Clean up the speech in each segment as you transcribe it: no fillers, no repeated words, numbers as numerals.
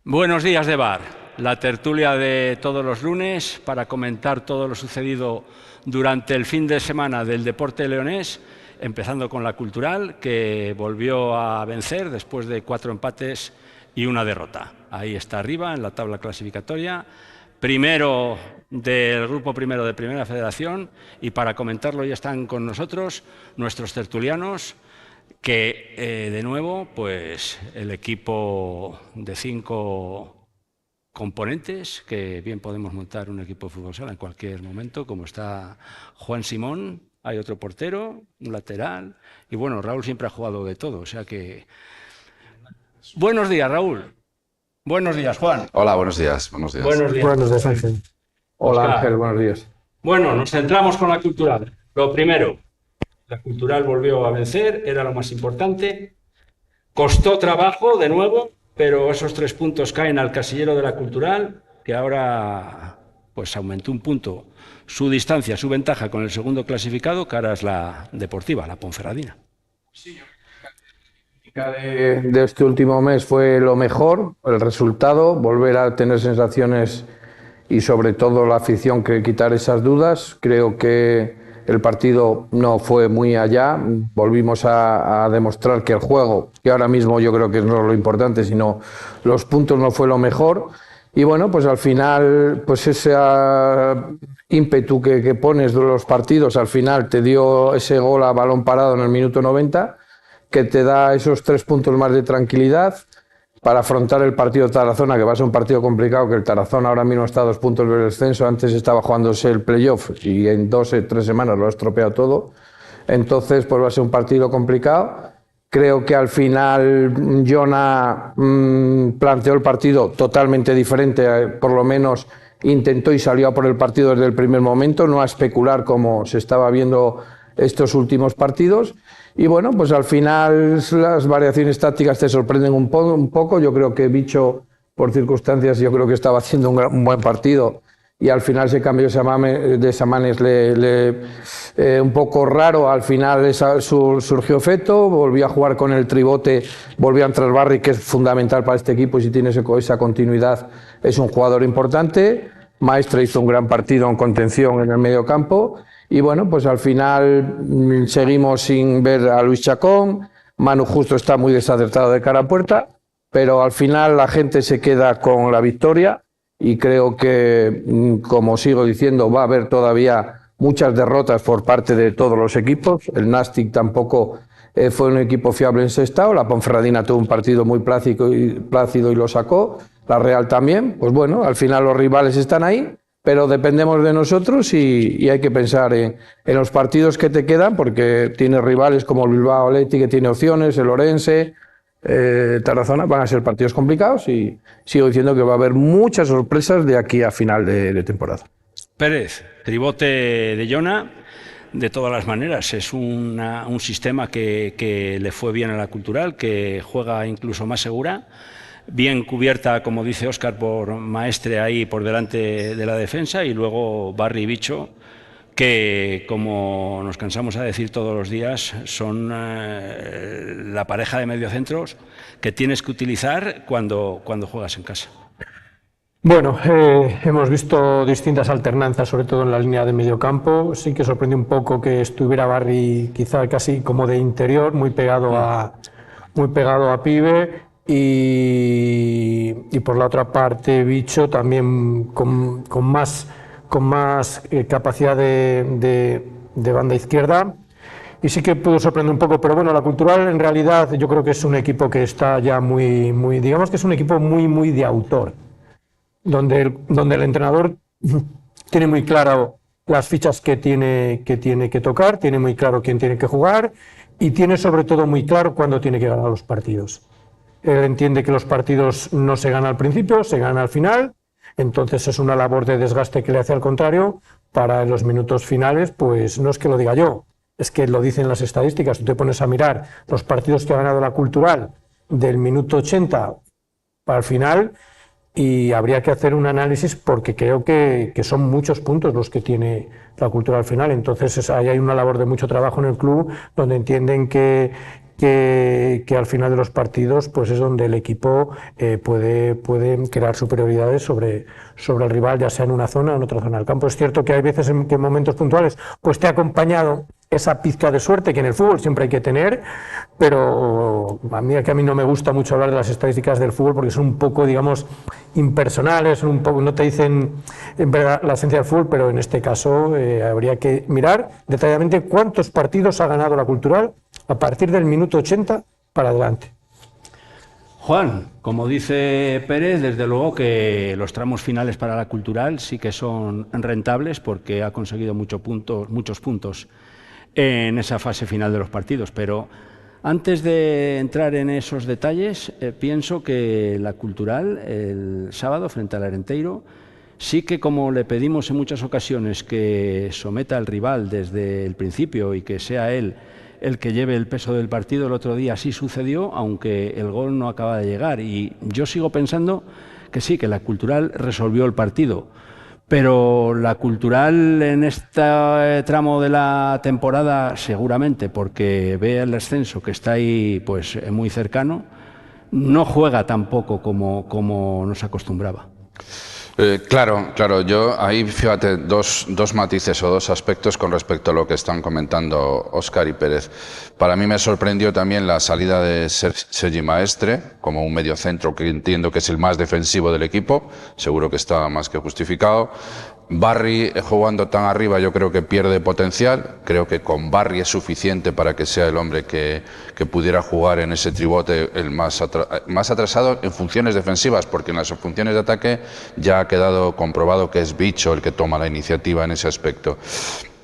Buenos días de bar, la tertulia de todos los lunes para comentar todo lo sucedido durante el fin de semana del deporte leonés, empezando con la Cultural, que volvió a vencer después de 4 empates y una derrota. Ahí está arriba en la tabla clasificatoria, primero del grupo primero de Primera Federación, y para comentarlo ya están con nosotros nuestros tertulianos, que de nuevo, pues el equipo de 5 componentes, que bien podemos montar un equipo de fútbol sala en cualquier momento, como está Juan Simón, hay otro portero, un lateral, y bueno, Raúl siempre ha jugado de todo, o sea que... Buenos días, Raúl. Buenos días, Juan. Hola, buenos días. Buenos días. Buenos días. Buenos días, Ángel. Hola, Oscar. Ángel, buenos días. Bueno, nos centramos con la Cultural. Lo primero, la Cultural volvió a vencer, era lo más importante. Costó trabajo de nuevo, pero esos 3 puntos caen al casillero de la Cultural, que ahora pues aumentó un punto su distancia, su ventaja con el segundo clasificado, que ahora es la Deportiva, la Ponferradina. De este último mes fue lo mejor, el resultado, volver a tener sensaciones y sobre todo la afición que quitar esas dudas. Creo que el partido no fue muy allá, volvimos a demostrar que el juego, que ahora mismo yo creo que no es lo importante, sino los puntos, no fue lo mejor. Y bueno, pues al final, pues ese ímpetu que pones de los partidos, al final te dio ese gol a balón parado en el minuto 90, que te da esos 3 puntos más de tranquilidad para afrontar el partido de Tarazona, que va a ser un partido complicado, que el Tarazona ahora mismo está a 2 puntos del descenso, antes estaba jugándose el playoff y en 2 o 3 semanas lo ha estropeado todo. Entonces pues va a ser un partido complicado. Creo que al final Jona planteó el partido totalmente diferente, por lo menos intentó y salió a por el partido desde el primer momento, no a especular como se estaba viendo estos últimos partidos. Y bueno, pues al final las variaciones tácticas te sorprenden un poco. Yo creo que Bicho, por circunstancias, yo creo que estaba haciendo un buen partido y al final ese cambio de Samanes un poco raro. Al final surgió efecto, volvió a jugar con el tribote, volvió a entrar Barry, que es fundamental para este equipo, y si tiene esa continuidad es un jugador importante. Maestre hizo un gran partido en contención en el medio campo. Y bueno, pues al final seguimos sin ver a Luis Chacón. Manu Justo está muy desacertado de cara a puerta, pero al final la gente se queda con la victoria y creo que, como sigo diciendo, va a haber todavía muchas derrotas por parte de todos los equipos. El Nastic tampoco fue un equipo fiable en ese estado. La Ponferradina tuvo un partido muy plácido y lo sacó. La Real también. Pues bueno, al final los rivales están ahí, pero dependemos de nosotros y hay que pensar en los partidos que te quedan, porque tienes rivales como el Bilbao Athletic, que tiene opciones, el Orense, Tarazona. Van a ser partidos complicados y sigo diciendo que va a haber muchas sorpresas de aquí a final de temporada. Pérez, tribote de Jona, de todas las maneras, es un sistema que le fue bien a la Cultural, que juega incluso más segura, bien cubierta, como dice Óscar, por Maestre ahí por delante de la defensa, y luego Barry y Bicho, que, como nos cansamos a decir todos los días, son la pareja de mediocentros que tienes que utilizar cuando juegas en casa. Bueno, hemos visto distintas alternanzas, sobre todo en la línea de medio campo. Sí que sorprendió un poco que estuviera Barry quizá casi como de interior, muy pegado a Pibe. Y por la otra parte Bicho también con más capacidad de banda izquierda, y sí que pudo sorprender un poco. Pero bueno, la Cultural en realidad yo creo que es un equipo que está ya muy digamos que es un equipo muy de autor, donde el entrenador tiene muy claro las fichas que tiene que tocar, tiene muy claro quién tiene que jugar y tiene sobre todo muy claro cuándo tiene que ganar los partidos. Él entiende que los partidos no se ganan al principio, se ganan al final. Entonces es una labor de desgaste que le hace al contrario para en los minutos finales. Pues no es que lo diga yo, es que lo dicen las estadísticas. Tú te pones a mirar los partidos que ha ganado la Cultural del minuto 80 para el final y habría que hacer un análisis porque creo que son muchos puntos los que tiene la Cultural al final. Entonces ahí hay una labor de mucho trabajo en el club donde entienden que al final de los partidos pues es donde el equipo puede crear superioridades sobre el rival, ya sea en una zona o en otra zona del campo. Es cierto que hay veces en que en momentos puntuales pues te ha acompañado esa pizca de suerte que en el fútbol siempre hay que tener, pero a mí no me gusta mucho hablar de las estadísticas del fútbol porque son un poco, digamos, impersonales, son un poco, no te dicen en verdad la esencia del fútbol, pero en este caso habría que mirar detalladamente cuántos partidos ha ganado la Cultural a partir del minuto 80 para adelante. Juan, como dice Pérez, desde luego que los tramos finales para la Cultural sí que son rentables porque ha conseguido muchos puntos en esa fase final de los partidos, pero antes de entrar en esos detalles, pienso que la Cultural el sábado frente al Arenteiro sí que, como le pedimos en muchas ocasiones, que someta al rival desde el principio y que sea él el que lleve el peso del partido, el otro día sí sucedió, aunque el gol no acaba de llegar, y yo sigo pensando que sí, que la Cultural resolvió el partido. Pero la Cultural en este tramo de la temporada, seguramente porque ve el descenso que está ahí pues muy cercano, no juega tampoco como nos acostumbraba. Claro, yo ahí fíjate dos matices o dos aspectos con respecto a lo que están comentando Óscar y Pérez. Para mí me sorprendió también la salida de Sergi Maestre como un mediocentro que entiendo que es el más defensivo del equipo, seguro que está más que justificado. Barry jugando tan arriba yo creo que pierde potencial, creo que con Barry es suficiente para que sea el hombre que pudiera jugar en ese tribote el más atrasado en funciones defensivas, porque en las funciones de ataque ya ha quedado comprobado que es Bicho el que toma la iniciativa en ese aspecto.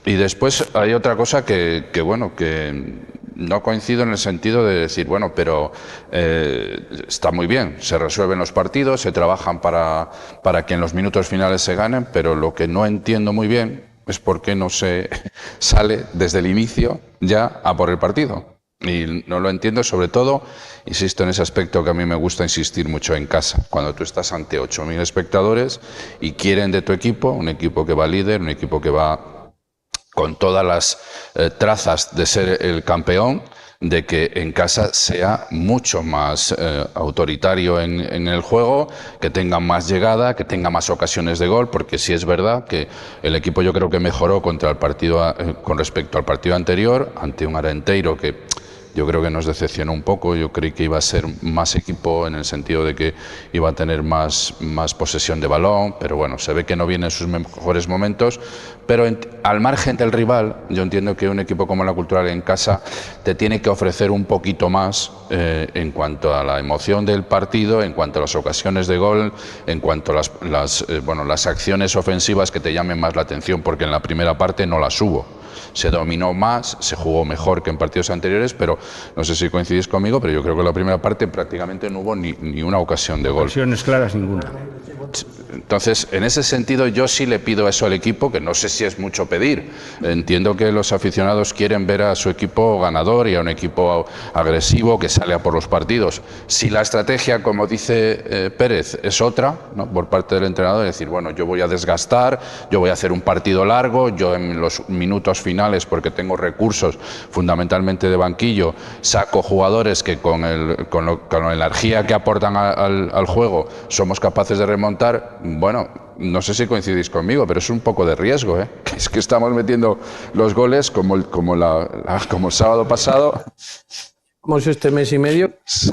Y después hay otra cosa que no coincido en el sentido de decir, bueno, pero está muy bien, se resuelven los partidos, se trabajan para que en los minutos finales se ganen, pero lo que no entiendo muy bien es por qué no se sale desde el inicio ya a por el partido. Y no lo entiendo, sobre todo, insisto en ese aspecto que a mí me gusta insistir mucho en casa, cuando tú estás ante 8.000 espectadores y quieren de tu equipo, un equipo que va líder, un equipo que va con todas las trazas de ser el campeón, de que en casa sea mucho más autoritario en el juego, que tenga más llegada, que tenga más ocasiones de gol, porque sí es verdad que el equipo yo creo que mejoró contra el partido con respecto al partido anterior, ante un Arenteiro que yo creo que nos decepcionó un poco. Yo creí que iba a ser más equipo en el sentido de que iba a tener más posesión de balón, pero bueno, se ve que no viene en sus mejores momentos. Pero al margen del rival, yo entiendo que un equipo como la Cultural en casa te tiene que ofrecer un poquito más en cuanto a la emoción del partido, en cuanto a las ocasiones de gol, en cuanto a las acciones ofensivas que te llamen más la atención, porque en la primera parte no las hubo. Se dominó más, se jugó mejor que en partidos anteriores, pero no sé si coincidís conmigo, pero yo creo que en la primera parte prácticamente no hubo ni una ocasión de gol. Ocasiones claras ninguna. Entonces, en ese sentido, yo sí le pido eso al equipo, que no sé si es mucho pedir. Entiendo que los aficionados quieren ver a su equipo ganador y a un equipo agresivo que sale a por los partidos. Si la estrategia, como dice Pérez, es otra, ¿no?, por parte del entrenador, es decir, bueno, yo voy a desgastar, yo voy a hacer un partido largo, yo en los minutos finales, porque tengo recursos fundamentalmente de banquillo, saco jugadores que con la energía que aportan al juego somos capaces de remontar. Bueno, no sé si coincidís conmigo, pero es un poco de riesgo, ¿eh? Es que estamos metiendo los goles como el sábado pasado. Como es este mes y medio. Sí.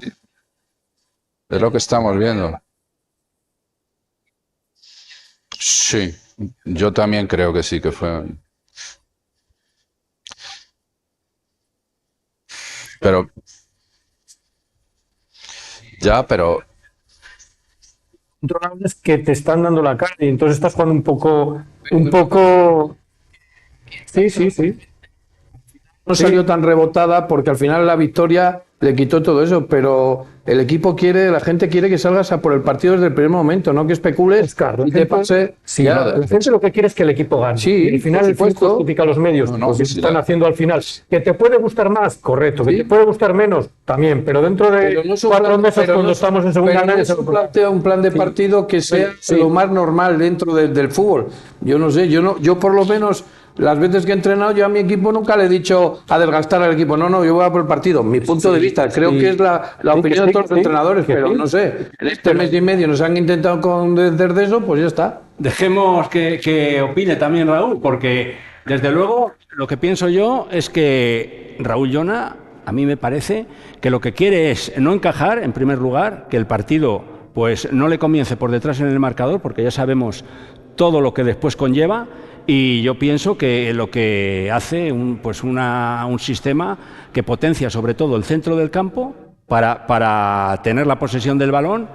Es lo que estamos viendo. Sí, yo también creo que sí, que fue. Pero. Ya, pero. Controlables que te están dando la cara y entonces estás jugando un poco. Sí. No salió tan rebotada porque al final la victoria le quitó todo eso, pero el equipo quiere, la gente quiere que salgas a por el partido desde el primer momento, no que especules Claro, y te pase. Sí, la gente lo que quiere es que el equipo gane. Sí, y al final el fútbol justifica los medios, porque se están haciendo al final. ¿Que te puede gustar más? Correcto. ¿Que te puede gustar menos? También, pero dentro de 4 meses cuando estamos en segunda no se plantea un plan de partido que sea lo más normal dentro del fútbol. Yo no sé, yo por lo menos las veces que he entrenado, yo a mi equipo nunca le he dicho a desgastar al equipo. No, yo voy a por el partido. Mi punto de vista, creo que es la opinión de todos los entrenadores, pero no sé. En este mes y medio nos han intentado convencer de eso, pues ya está. Dejemos que opine también Raúl, porque desde luego lo que pienso yo es que Raúl Llona, a mí me parece que lo que quiere es no encajar, en primer lugar, que el partido pues no le comience por detrás en el marcador, porque ya sabemos todo lo que después conlleva. Y yo pienso que lo que hace un sistema que potencia sobre todo el centro del campo para tener la posesión del balón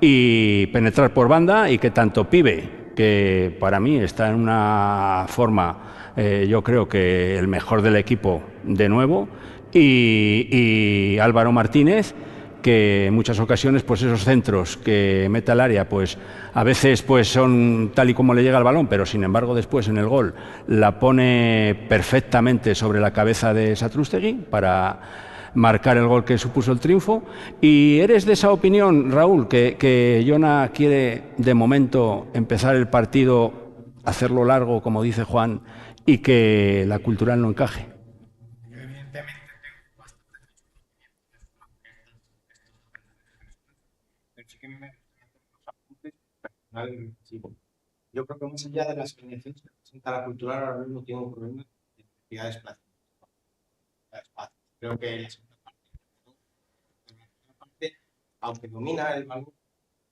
y penetrar por banda, y que tanto Pibe, que para mí está en una forma, yo creo que el mejor del equipo de nuevo, y Álvaro Martínez, que en muchas ocasiones pues esos centros que mete al área pues a veces pues son tal y como le llega el balón, pero sin embargo después en el gol la pone perfectamente sobre la cabeza de Satrústegui para marcar el gol que supuso el triunfo. ¿Y eres de esa opinión, Raúl, que Llona quiere de momento empezar el partido, hacerlo largo como dice Juan, y que la Cultural no encaje? Yo creo que más allá de las alineaciones que presenta la Cultural, ahora mismo tiene un problema de necesidad de espacio. Creo que la segunda parte, aunque domina el balón,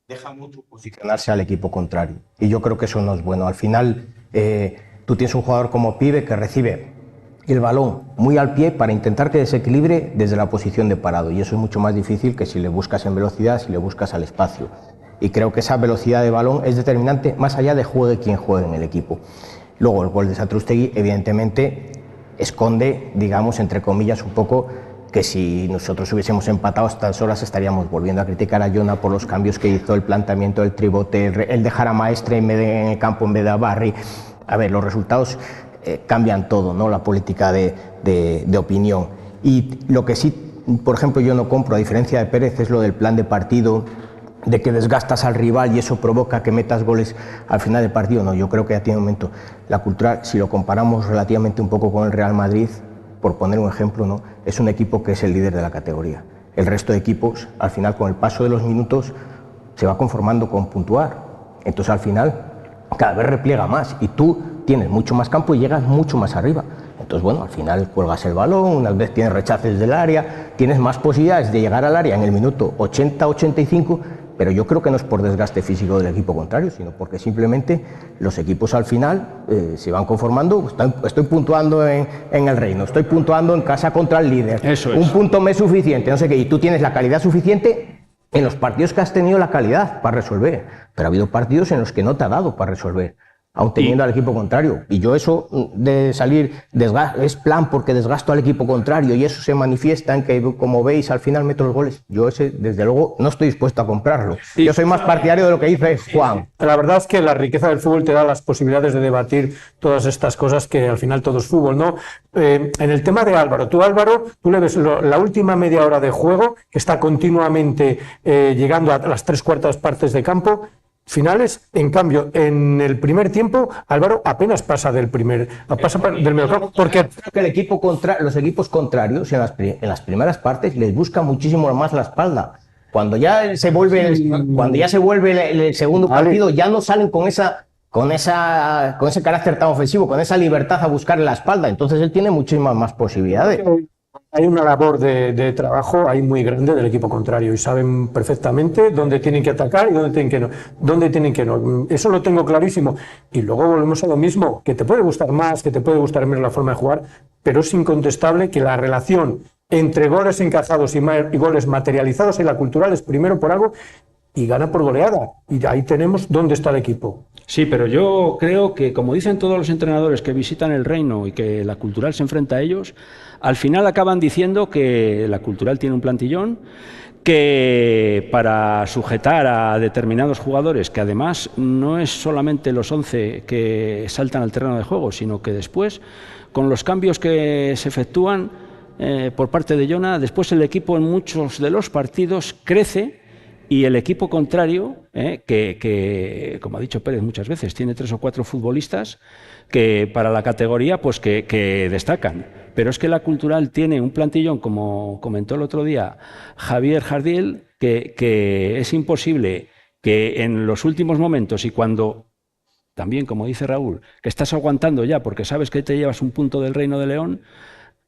deja mucho posicionarse al equipo contrario. Y yo creo que eso no es bueno. Al final, tú tienes un jugador como Pibe que recibe el balón muy al pie para intentar que desequilibre desde la posición de parado. Y eso es mucho más difícil que si le buscas en velocidad, si le buscas al espacio. Y creo que esa velocidad de balón es determinante más allá de juegue quien juegue en el equipo. Luego el gol de Satrústegui evidentemente esconde, digamos, entre comillas, un poco que si nosotros hubiésemos empatado a estas horas estaríamos volviendo a criticar a Llona por los cambios que hizo, el planteamiento del tribote, el dejar a Maestre en el campo en vez de a Barry. A ver, los resultados cambian todo, ¿no? La política de opinión. Y lo que sí, por ejemplo, yo no compro, a diferencia de Pérez, es lo del plan de partido, de que desgastas al rival y eso provoca que metas goles al final del partido. No, yo creo que ya tiene un momento. La Cultural, si lo comparamos relativamente un poco con el Real Madrid, por poner un ejemplo, ¿no? Es un equipo que es el líder de la categoría. El resto de equipos, al final, con el paso de los minutos, se va conformando con puntuar. Entonces, al final, cada vez repliega más y tú tienes mucho más campo y llegas mucho más arriba. Entonces, bueno, al final cuelgas el balón, unas veces tienes rechaces del área, tienes más posibilidades de llegar al área en el minuto 80-85, pero yo creo que no es por desgaste físico del equipo contrario, sino porque simplemente los equipos al final se van conformando. Estoy puntuando en el Reino, estoy puntuando en casa contra el líder. Eso es. Un punto me es suficiente, no sé qué, y tú tienes la calidad suficiente en los partidos que has tenido la calidad para resolver, pero ha habido partidos en los que no te ha dado para resolver, aun teniendo al equipo contrario. Y yo eso de salir, es plan porque desgasto al equipo contrario y eso se manifiesta en que, como veis, al final meto los goles. Yo ese, desde luego, no estoy dispuesto a comprarlo. Yo soy más partidario de lo que dice Juan. La verdad es que la riqueza del fútbol te da las posibilidades de debatir todas estas cosas que al final todo es fútbol, ¿no? En el tema de Álvaro, tú le ves la última media hora de juego, que está continuamente llegando a las 3/4 partes de campo, finales. En cambio, en el primer tiempo, Álvaro apenas pasa del medio campo, porque creo que el equipo los equipos contrarios en las primeras partes les busca muchísimo más la espalda. Cuando ya se vuelve el segundo partido, ya no salen con ese carácter tan ofensivo, con esa libertad a buscar la espalda. Entonces él tiene muchísimas más posibilidades. hay una labor de trabajo ahí muy grande del equipo contrario y saben perfectamente dónde tienen que atacar y dónde tienen que no. Eso lo tengo clarísimo. Y luego volvemos a lo mismo, que te puede gustar más, que te puede gustar menos la forma de jugar, pero es incontestable que la relación entre goles encajados y goles materializados en la Cultural es primero por algo y gana por goleada. Y ahí tenemos dónde está el equipo. Sí, pero yo creo que, como dicen todos los entrenadores que visitan el Reino y que la Cultural se enfrenta a ellos, al final acaban diciendo que la Cultural tiene un plantillón, que para sujetar a determinados jugadores, que además no es solamente los 11 que saltan al terreno de juego, sino que después, con los cambios que se efectúan por parte de Jona, después el equipo en muchos de los partidos crece. Y el equipo contrario, que, como ha dicho Pérez muchas veces, tiene 3 o 4 futbolistas que para la categoría pues que destacan. Pero es que la Cultural tiene un plantillón, como comentó el otro día Javier Jardiel, que es imposible que en los últimos momentos y cuando, también como dice Raúl, que estás aguantando ya porque sabes que te llevas un punto del Reino de León,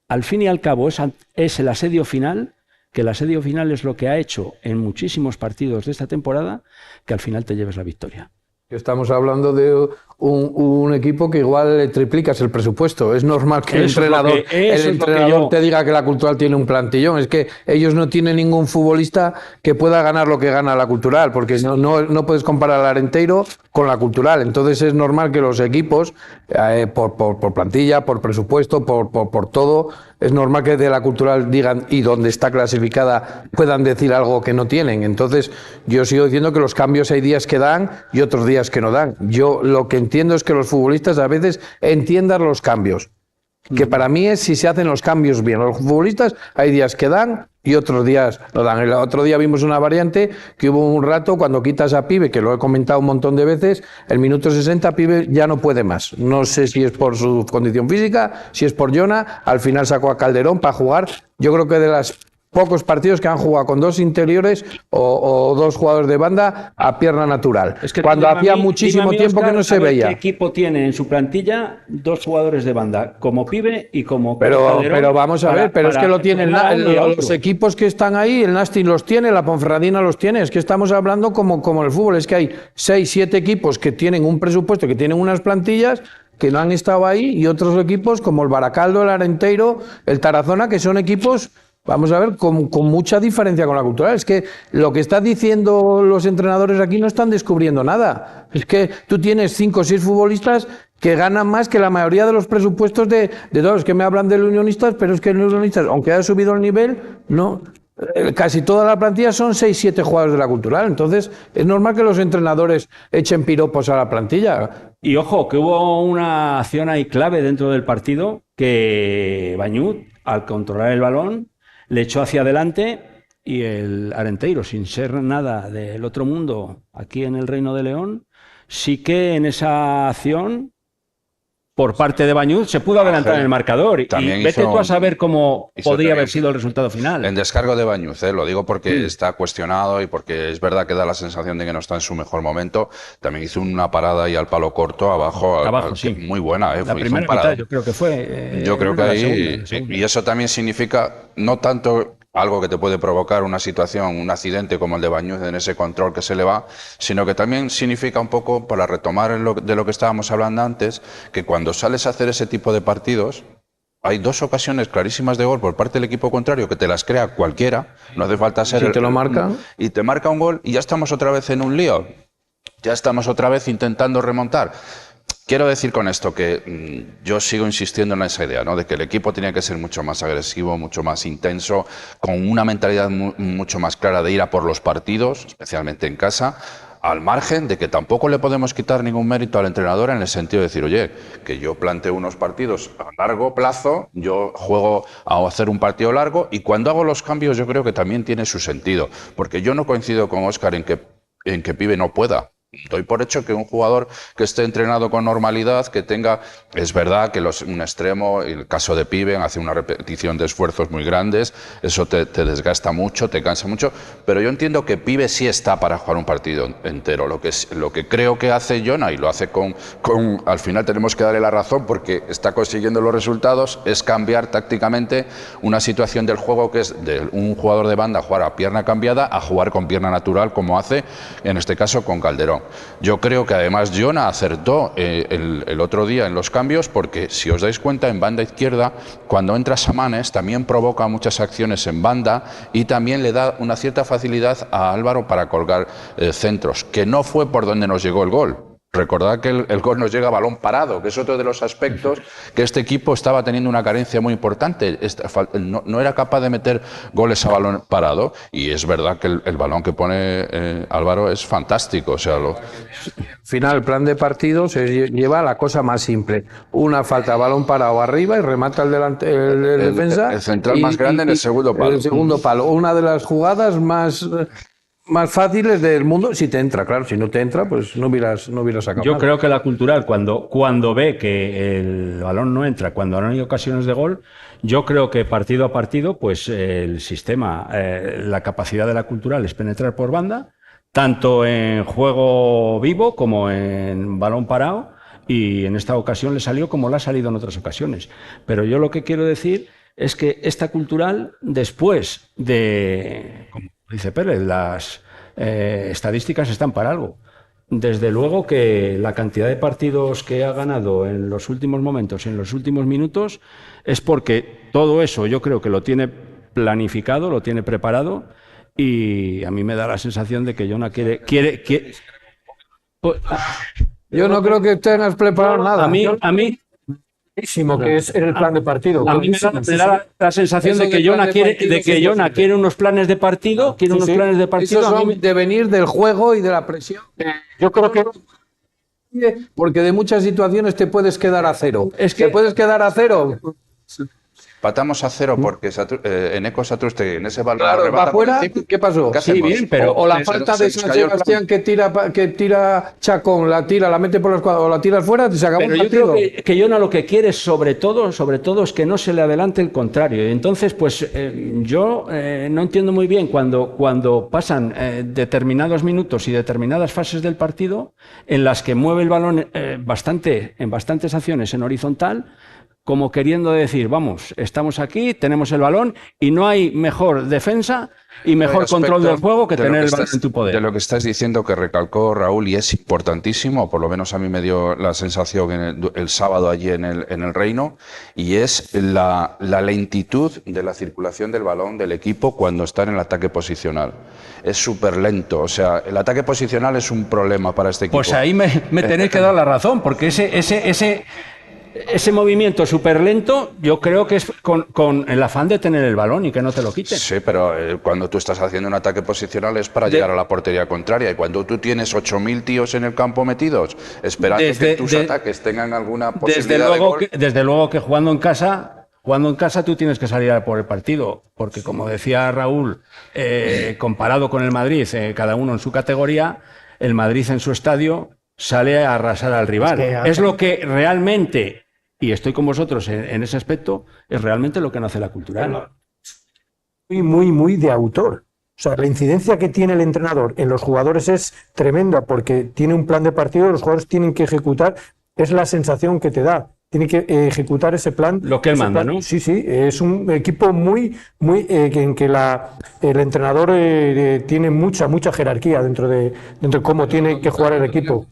al fin y al cabo es el asedio final, que el asedio final es lo que ha hecho en muchísimos partidos de esta temporada, que al final te lleves la victoria. Estamos hablando de un equipo que igual le triplicas el presupuesto. Es normal que el entrenador te diga que la Cultural tiene un plantillón. Es que ellos no tienen ningún futbolista que pueda ganar lo que gana la Cultural, porque no puedes comparar al Arenteiro con la Cultural. Entonces es normal que los equipos, por plantilla, por presupuesto, por todo, es normal que de la Cultural digan, y donde está clasificada, puedan decir algo que no tienen. Entonces yo sigo diciendo que los cambios hay días que dan y otros días que no dan. Yo lo que entiendo es que los futbolistas a veces entiendan los cambios, que para mí es si se hacen los cambios bien. Los futbolistas hay días que dan y otros días no dan. El otro día vimos una variante que hubo un rato cuando quitas a Pibe, que lo he comentado un montón de veces, el minuto 60 Pibe ya no puede más. No sé si es por su condición física, si es por Jona, al final sacó a Calderón para jugar. Yo creo que de las pocos partidos que han jugado con 2 interiores o 2 jugadores de banda a pierna natural. Es que cuando hacía muchísimo tiempo Oscar, que no se veía. ¿Qué equipo tiene en su plantilla 2 jugadores de banda, como Pibe y como Calderón? Pero vamos a ver, pero es que lo tienen los equipos que están ahí, el Nastic los tiene, la Ponferradina los tiene. Es que estamos hablando como el fútbol, es que hay 6, 7 equipos que tienen un presupuesto, que tienen unas plantillas que no han estado ahí, y otros equipos como el Baracaldo, el Arenteiro, el Tarazona, que son equipos, vamos a ver, con mucha diferencia con la Cultural. Es que lo que están diciendo los entrenadores aquí no están descubriendo nada. Es que tú tienes 5 o 6 futbolistas que ganan más que la mayoría de los presupuestos de todos. Que me hablan de los Unionistas, pero es que los Unionistas, aunque haya subido el nivel, no. Casi toda la plantilla son 6 o 7 jugadores de la Cultural. Entonces es normal que los entrenadores echen piropos a la plantilla. Y ojo, que hubo una acción ahí clave dentro del partido, que Bañut, al controlar el balón, le echó hacia adelante, y el Arenteiro, sin ser nada del otro mundo aquí en el Reino de León, sí que en esa acción, por parte de Bañuz, se pudo adelantar en el marcador. Y vete tú a saber cómo podría haber sido el resultado final. En descargo de Bañuz, lo digo porque está cuestionado y porque es verdad que da la sensación de que no está en su mejor momento. También hizo una parada ahí al palo corto, abajo sí. Muy buena. La primera mitad, yo creo que fue. Yo creo que ahí. Y eso también significa, no tanto algo que te puede provocar una situación, un accidente como el de Bañuz en ese control que se le va, sino que también significa un poco, para retomar de lo que estábamos hablando antes, que cuando sales a hacer ese tipo de partidos, hay 2 ocasiones clarísimas de gol por parte del equipo contrario que te las crea cualquiera, no hace falta ser... Si te lo marca. Y te marca un gol y ya estamos otra vez en un lío, ya estamos otra vez intentando remontar. Quiero decir con esto que yo sigo insistiendo en esa idea, ¿no? De que el equipo tenía que ser mucho más agresivo, mucho más intenso, con una mentalidad mucho más clara de ir a por los partidos, especialmente en casa, al margen de que tampoco le podemos quitar ningún mérito al entrenador en el sentido de decir, oye, que yo planteo unos partidos a largo plazo, yo juego a hacer un partido largo, y cuando hago los cambios yo creo que también tiene su sentido, porque yo no coincido con Óscar en que Pibe no pueda. Doy por hecho que un jugador que esté entrenado con normalidad, que tenga... Es verdad que un extremo, el caso de Pibe, hace una repetición de esfuerzos muy grandes, eso te desgasta mucho, te cansa mucho, pero yo entiendo que Pibe sí está para jugar un partido entero. Lo que creo que hace Jona, y lo hace al final tenemos que darle la razón porque está consiguiendo los resultados, es cambiar tácticamente una situación del juego que es de un jugador de banda jugar a pierna cambiada a jugar con pierna natural, como hace en este caso con Calderón. Yo creo que además Jona acertó el otro día en los cambios, porque si os dais cuenta, en banda izquierda, cuando entra Samanes, también provoca muchas acciones en banda y también le da una cierta facilidad a Álvaro para colgar centros, que no fue por donde nos llegó el gol. Recordad que el gol nos llega a balón parado, que es otro de los aspectos que este equipo estaba teniendo una carencia muy importante. No era capaz de meter goles a balón parado, y es verdad que el balón que pone Álvaro es fantástico. O sea, Al final, el plan de partido se lleva a la cosa más simple. Una falta, balón parado arriba y remata el defensa. El central más grande en el segundo palo. El segundo palo. Una de las jugadas más fáciles del mundo, si te entra, claro. Si no te entra, pues no hubieras sacado Yo nada. creo que la Cultural, cuando ve que el balón no entra, cuando no hay ocasiones de gol, yo creo que partido a partido, pues el sistema, la capacidad de la Cultural es penetrar por banda, tanto en juego vivo como en balón parado, y en esta ocasión le salió como le ha salido en otras ocasiones. Pero yo lo que quiero decir es que esta Cultural, después de, como dice Pérez, las estadísticas están para algo. Desde luego que la cantidad de partidos que ha ganado en los últimos momentos, en los últimos minutos, es porque todo eso yo creo que lo tiene planificado, lo tiene preparado, y a mí me da la sensación de que Jona quiere Yo no creo que tengas preparado nada. a mí Que es el plan de partido. A mí me da la sensación de que Jona quiere unos planes de partido, planes de partido. Esos son de venir del juego y de la presión. Yo creo que Porque de muchas situaciones te puedes quedar a cero. ¿Te puedes quedar a cero? Patamos a cero porque Eneco Satrustegui en ese balón Claro, arrebata va fuera. por encima. ¿Qué pasó? ¿Qué hacemos? bien, pero- O la falta de San Sebastián que tira Chacón, la mete por la escuadra o la tiras fuera, se acabó Pero el yo partido. creo que Jona lo que quiere sobre todo es que no se le adelante el contrario. Y entonces, pues yo no entiendo muy bien cuando pasan determinados minutos y determinadas fases del partido en las que mueve el balón en bastantes acciones en horizontal, como queriendo decir, vamos, estamos aquí, tenemos el balón y no hay mejor defensa y mejor control del juego que tener el balón en tu poder. De lo que estás diciendo, que recalcó Raúl, y es importantísimo, por lo menos a mí me dio la sensación el sábado allí en el Reino, y es la lentitud de la circulación del balón del equipo cuando está en el ataque posicional. Es súper lento, o sea, el ataque posicional es un problema para este equipo. Pues ahí me tenéis que dar la razón, porque ese movimiento súper lento, yo creo que es con el afán de tener el balón y que no te lo quiten. Sí, pero cuando tú estás haciendo un ataque posicional es para llegar a la portería contraria, y cuando tú tienes 8.000 tíos en el campo metidos esperando que tus ataques tengan alguna posibilidad de gol. Desde luego que jugando en casa tú tienes que salir a por el partido, porque como decía Raúl, comparado con el Madrid, cada uno en su categoría, el Madrid en su estadio sale a arrasar al rival. Es lo que realmente, y estoy con vosotros en ese aspecto, es realmente lo que no hace la Cultural. muy de autor. O sea, la incidencia que tiene el entrenador en los jugadores es tremenda, porque tiene un plan de partido, los jugadores tienen que ejecutar, es la sensación que te da. Tiene que ejecutar ese plan. Lo que él manda, ¿no? Sí, es un equipo en que el entrenador tiene mucha jerarquía dentro de cómo tiene que jugar el equipo.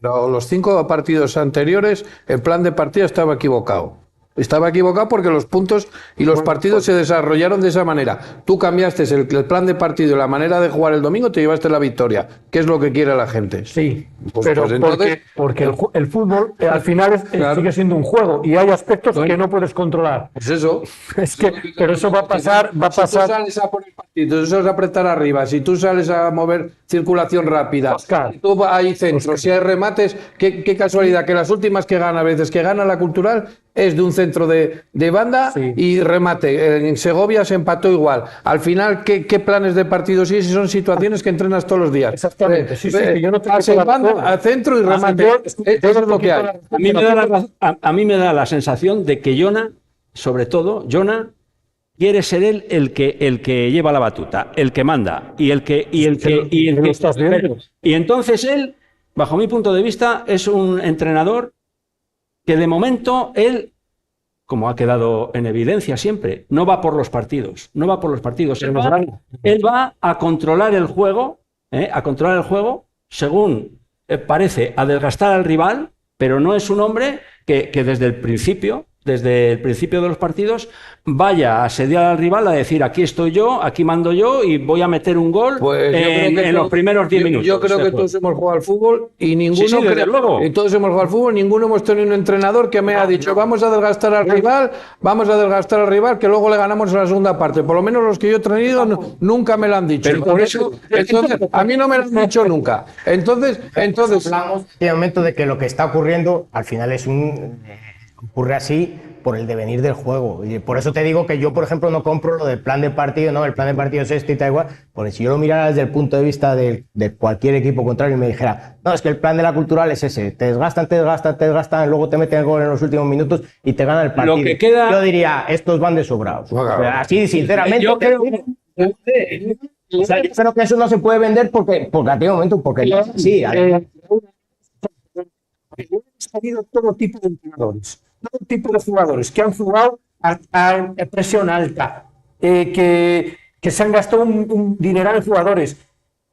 Los 5 partidos anteriores, el plan de partido estaba equivocado. Estaba equivocado porque los puntos y los partidos se desarrollaron de esa manera. Tú cambiaste el plan de partido y la manera de jugar el domingo, te llevaste la victoria. ¿Qué es lo que quiere la gente? Sí, Pues pero entonces, porque el fútbol al final Claro. sigue siendo un juego y hay aspectos que no puedes controlar. pues eso. Pero eso va a pasar. Si tú sales a por el partido, tú sales a apretar arriba, si tú sales a mover circulación rápida, Oscar. si tú hay centros, si hay remates, qué casualidad que las últimas que gana, a veces que gana la Cultural, es de un centro de banda Sí. y remate. En Segovia se empató igual. Al final, ¿qué planes de partido? Sí, son situaciones que entrenas todos los días. Exactamente, sí, que yo no te Pase quito la banda, razón. al centro y remate. Eso es lo que hay. A mí me da la sensación de que Jona, sobre todo, Jona quiere ser él el que lleva la batuta, el que manda y lo estás viendo. y entonces él, bajo mi punto de vista, es un entrenador que de momento él, como ha quedado en evidencia siempre, no va por los partidos. Él va a controlar el juego, según parece a desgastar al rival, pero no es un hombre que desde el principio de los partidos, vaya a asediar al rival a decir aquí estoy yo, aquí mando yo y voy a meter un gol en los primeros 10 minutos. Yo creo que todos hemos jugado al fútbol y ninguno, sí, desde luego. Y todos hemos jugado al fútbol, ninguno hemos tenido un entrenador que me ha dicho vamos a desgastar al rival, que luego le ganamos en la segunda parte. Por lo menos los que yo he tenido nunca me lo han dicho. Pero por eso, entonces, a mí no me lo han dicho nunca. Entonces hablamos en el momento de que lo que está ocurriendo al final ocurre así por el devenir del juego. Y por eso te digo que yo, por ejemplo, no compro lo del plan de partido, no, el plan de partido es este y tal igual, porque si yo lo mirara desde el punto de vista de cualquier equipo contrario y me dijera, no, es que el plan de la cultural es ese, te desgastan, luego te meten el gol en los últimos minutos y te ganan el partido. Lo que queda... Yo diría, estos van de sobrados. O sea, así, sinceramente. Yo creo o sea, yo creo que eso no se puede vender porque a ti momento, porque sí. Ha habido todo tipo de entrenadores, todo tipo de jugadores que han jugado a presión alta, que se han gastado un dineral en jugadores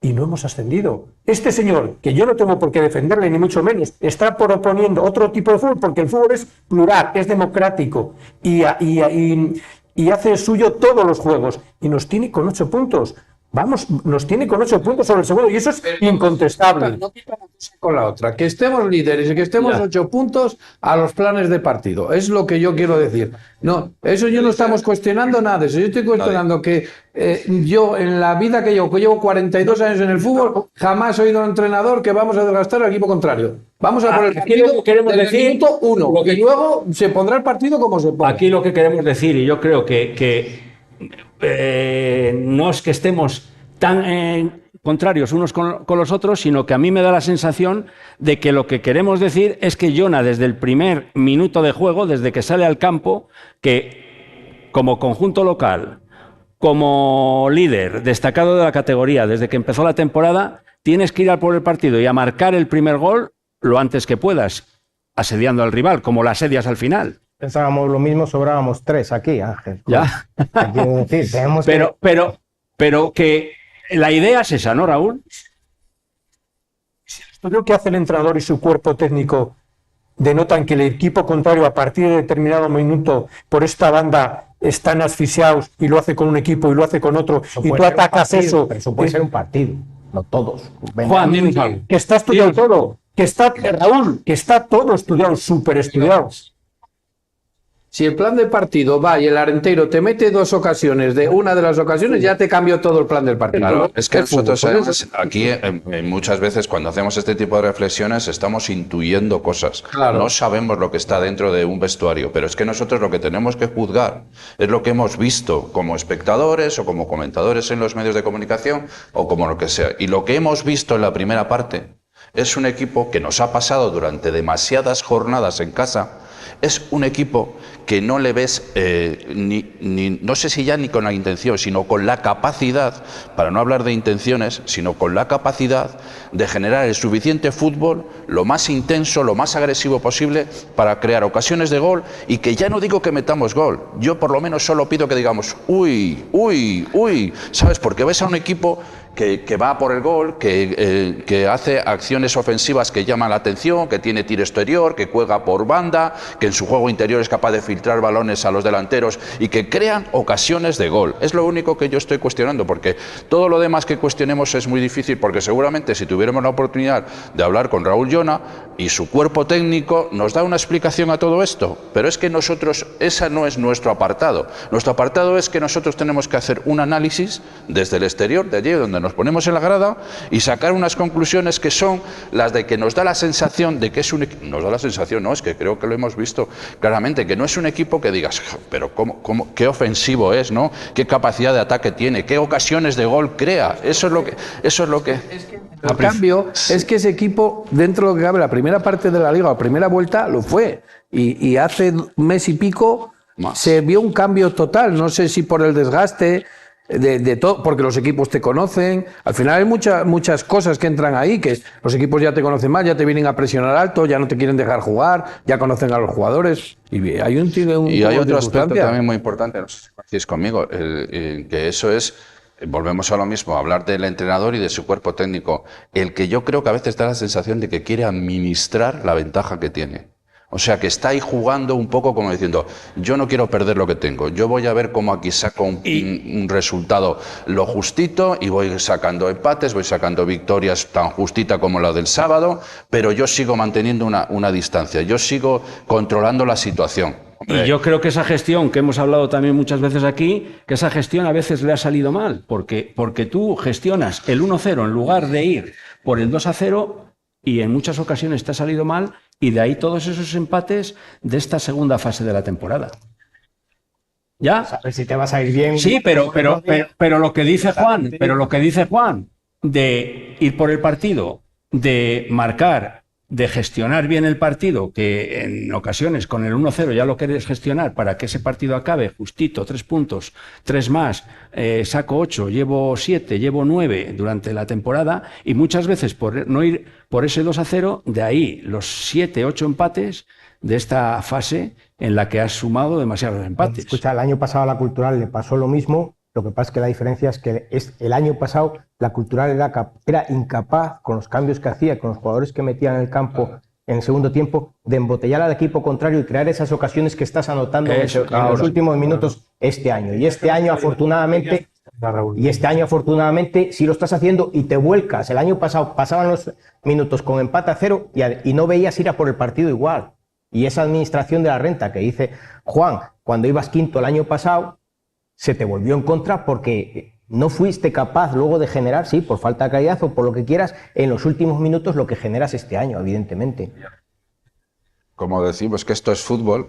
y no hemos ascendido. Este señor, que yo no tengo por qué defenderle, ni mucho menos, está proponiendo otro tipo de fútbol, porque el fútbol es plural, es democrático y hace suyo todos los juegos y nos tiene con 8 puntos. Vamos, nos tiene con 8 puntos sobre el segundo y eso es incontestable. No quita una cosa con la otra. Que estemos líderes y que estemos 8 puntos a los planes de partido. Es lo que yo quiero decir. No, eso yo no estamos cuestionando nada. Eso yo estoy cuestionando que yo en la vida que llevo 42 años en el fútbol, jamás he oído a un entrenador que vamos a desgastar al equipo contrario. Vamos a poner el partido desde el minuto 1 y luego se pondrá el partido como se ponga. Aquí lo que queremos decir, y yo creo que no es que estemos tan contrarios unos con los otros, sino que a mí me da la sensación de que lo que queremos decir es que Jona, desde el primer minuto de juego, desde que sale al campo, que como conjunto local, como líder destacado de la categoría, desde que empezó la temporada, tienes que ir a por el partido y a marcar el primer gol lo antes que puedas, asediando al rival, como la asedias al final. Pensábamos lo mismo, sobrábamos 3 aquí, Ángel. Ya. Quiero decir, tenemos pero que la idea es esa, ¿no, Raúl? Si el estudio que hace el entrenador y su cuerpo técnico denotan que el equipo contrario a partir de determinado minuto por esta banda están asfixiados y lo hace con un equipo y lo hace con otro y tú atacas eso. Pero eso puede ser un partido, no todos. Juan, dinos algo. Que está estudiado todo, que está, Raúl, que está todo estudiado, súper estudiado. Si el plan de partido va y el Arenteiro te mete 2 ocasiones, de una de las ocasiones ya te cambió todo el plan del partido. Claro, es que nosotros aquí muchas veces cuando hacemos este tipo de reflexiones estamos intuyendo cosas. Claro. No sabemos lo que está dentro de un vestuario, pero es que nosotros lo que tenemos que juzgar es lo que hemos visto como espectadores o como comentadores en los medios de comunicación o como lo que sea. Y lo que hemos visto en la primera parte es un equipo que nos ha pasado durante demasiadas jornadas en casa. Es un equipo que no le ves, no sé si ya ni con la intención, sino con la capacidad, para no hablar de intenciones, sino con la capacidad de generar el suficiente fútbol, lo más intenso, lo más agresivo posible, para crear ocasiones de gol y que ya no digo que metamos gol, yo por lo menos solo pido que digamos, uy, ¿sabes? Porque ves a un equipo que va por el gol, que hace acciones ofensivas que llaman la atención, que tiene tiro exterior, que juega por banda, que en su juego interior es capaz de filtrar balones a los delanteros y que crean ocasiones de gol. Es lo único que yo estoy cuestionando, porque todo lo demás que cuestionemos es muy difícil, porque seguramente si tuviéramos la oportunidad de hablar con Raúl Jona y su cuerpo técnico nos da una explicación a todo esto, pero es que nosotros, esa no es nuestro apartado. Nuestro apartado es que nosotros tenemos que hacer un análisis desde el exterior, de allí donde nos ponemos en la grada y sacar unas conclusiones que son las de que nos da la sensación de que es un equipo, nos da la sensación, no, es que creo que lo hemos visto claramente, que no es un equipo que digas, pero qué ofensivo es, ¿no? Qué capacidad de ataque tiene, qué ocasiones de gol crea, eso es lo que el cambio es que ese equipo, dentro de lo que cabe, la primera parte de la liga, la primera vuelta, lo fue, y hace mes y pico se vio un cambio total, no sé si por el desgaste de todo, porque los equipos te conocen, al final hay muchas cosas que entran ahí, que los equipos ya te conocen más, ya te vienen a presionar alto, ya no te quieren dejar jugar, ya conocen a los jugadores, y hay otro aspecto también muy importante, no sé si coincidís conmigo, que eso es volvemos a lo mismo, a hablar del entrenador y de su cuerpo técnico, el que yo creo que a veces da la sensación de que quiere administrar la ventaja que tiene. O sea, que está ahí jugando un poco como diciendo, yo no quiero perder lo que tengo, yo voy a ver cómo aquí saco un resultado lo justito y voy sacando empates, voy sacando victorias tan justita como la del sábado, pero yo sigo manteniendo una distancia, yo sigo controlando la situación. Y yo creo que esa gestión, que hemos hablado también muchas veces aquí, que esa gestión a veces le ha salido mal, porque tú gestionas el 1-0 en lugar de ir por el 2-0 y en muchas ocasiones te ha salido mal, y de ahí todos esos empates de esta segunda fase de la temporada. ¿Ya? A ver si te vas a ir bien. Sí, pero lo que dice Juan, de ir por el partido, de marcar, de gestionar bien el partido, que en ocasiones con el 1-0 ya lo quieres gestionar para que ese partido acabe justito, 3 puntos, 3 más, saco 8, llevo 7, llevo 9 durante la temporada, y muchas veces por no ir por ese 2-0, de ahí los 7, 8 empates de esta fase en la que has sumado demasiados empates. Escucha, el año pasado a la Cultural le pasó lo mismo. Lo que pasa es que la diferencia es que el año pasado la Cultural era incapaz, con los cambios que hacía, con los jugadores que metía en el campo en el segundo tiempo, de embotellar al equipo contrario y crear esas ocasiones que estás anotando en los últimos minutos este año. Y este año, afortunadamente, sí lo estás haciendo y te vuelcas. El año pasado pasaban los minutos con empate a 0 y no veías ir a por el partido igual. Y esa administración de la renta que dice Juan, cuando ibas quinto el año pasado, se te volvió en contra porque no fuiste capaz luego de generar, sí, por falta de calidad o por lo que quieras, en los últimos minutos lo que generas este año, evidentemente. Como decimos que esto es fútbol,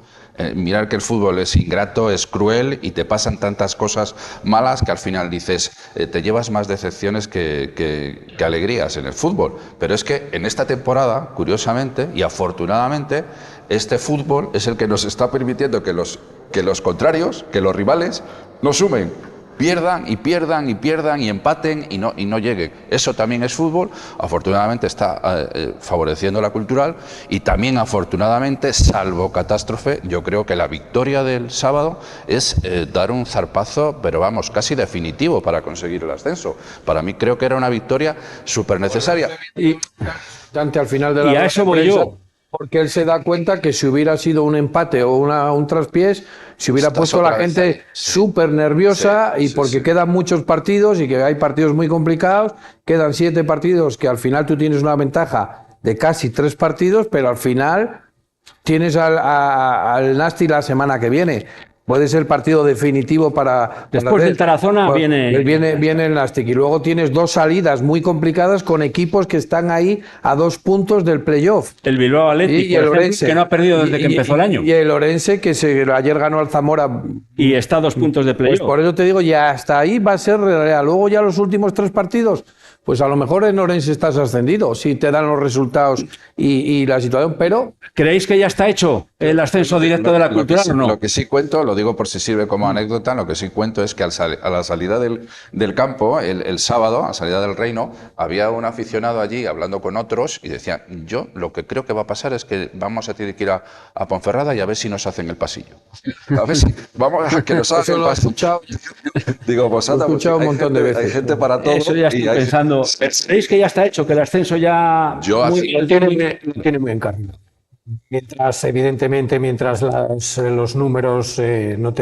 mirar que el fútbol es ingrato, es cruel y te pasan tantas cosas malas que al final dices, te llevas más decepciones que alegrías en el fútbol. Pero es que en esta temporada, curiosamente y afortunadamente, este fútbol es el que nos está permitiendo que los contrarios, que los rivales, no sumen, pierdan y empaten y no lleguen. Eso también es fútbol. Afortunadamente está favoreciendo la Cultural y también afortunadamente, salvo catástrofe, yo creo que la victoria del sábado es dar un zarpazo, pero vamos, casi definitivo para conseguir el ascenso. Para mí creo que era una victoria súper necesaria. Y Dante, al final de la y a eso voy yo. Porque él se da cuenta que si hubiera sido un empate o un traspiés, se hubiera puesto la gente súper nerviosa porque quedan muchos partidos y que hay partidos muy complicados, quedan 7 partidos que al final tú tienes una ventaja de casi 3 partidos, pero al final tienes al Nasti la semana que viene. Puede ser el partido definitivo para... Después del Tarazona viene el Nastic. Y luego tienes 2 salidas muy complicadas con equipos que están ahí a 2 puntos del playoff. El Bilbao Athletic, y el Orense, que no ha perdido desde que empezó el año. Y el Orense, que ayer ganó al Zamora. Y está a 2 puntos de playoff. Pues por eso te digo, ya hasta ahí va a ser real. Luego ya los últimos 3 partidos, pues a lo mejor en Orense estás ascendido, si te dan los resultados y la situación, pero... ¿Creéis que ya está hecho el ascenso directo de la Cultural o no? Lo que sí cuento, lo digo por si sirve como anécdota, lo que sí cuento es que a la salida del campo, el sábado, a la salida del Reino, había un aficionado allí hablando con otros y decía, yo lo que creo que va a pasar es que vamos a tener que ir a Ponferrada y a ver si nos hacen el pasillo. A ver si vamos a que nos hacen el pasillo. Digo, pues anda, he escuchado un montón de veces. Hay gente para todo. Eso ya estoy pensando. ¿Creéis que ya está hecho, que el ascenso ya... Lo tiene muy encarnado. Mientras, evidentemente, mientras los números no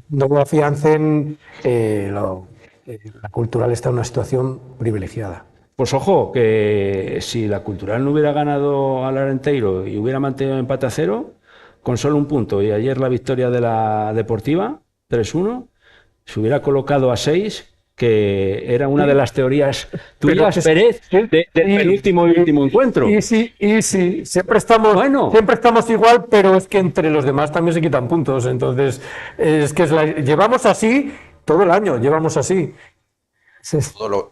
lo afiancen, la Cultural está en una situación privilegiada. Pues ojo, que si la Cultural no hubiera ganado al Arenteiro y hubiera mantenido el empate a 0, con solo un punto, y ayer la victoria de la Deportiva, 3-1, se hubiera colocado a 6, que era una de las teorías tuyas, Pérez, del último y último encuentro. Y sí, siempre estamos igual, pero es que entre los demás también se quitan puntos. Entonces, es que llevamos así todo el año, llevamos así.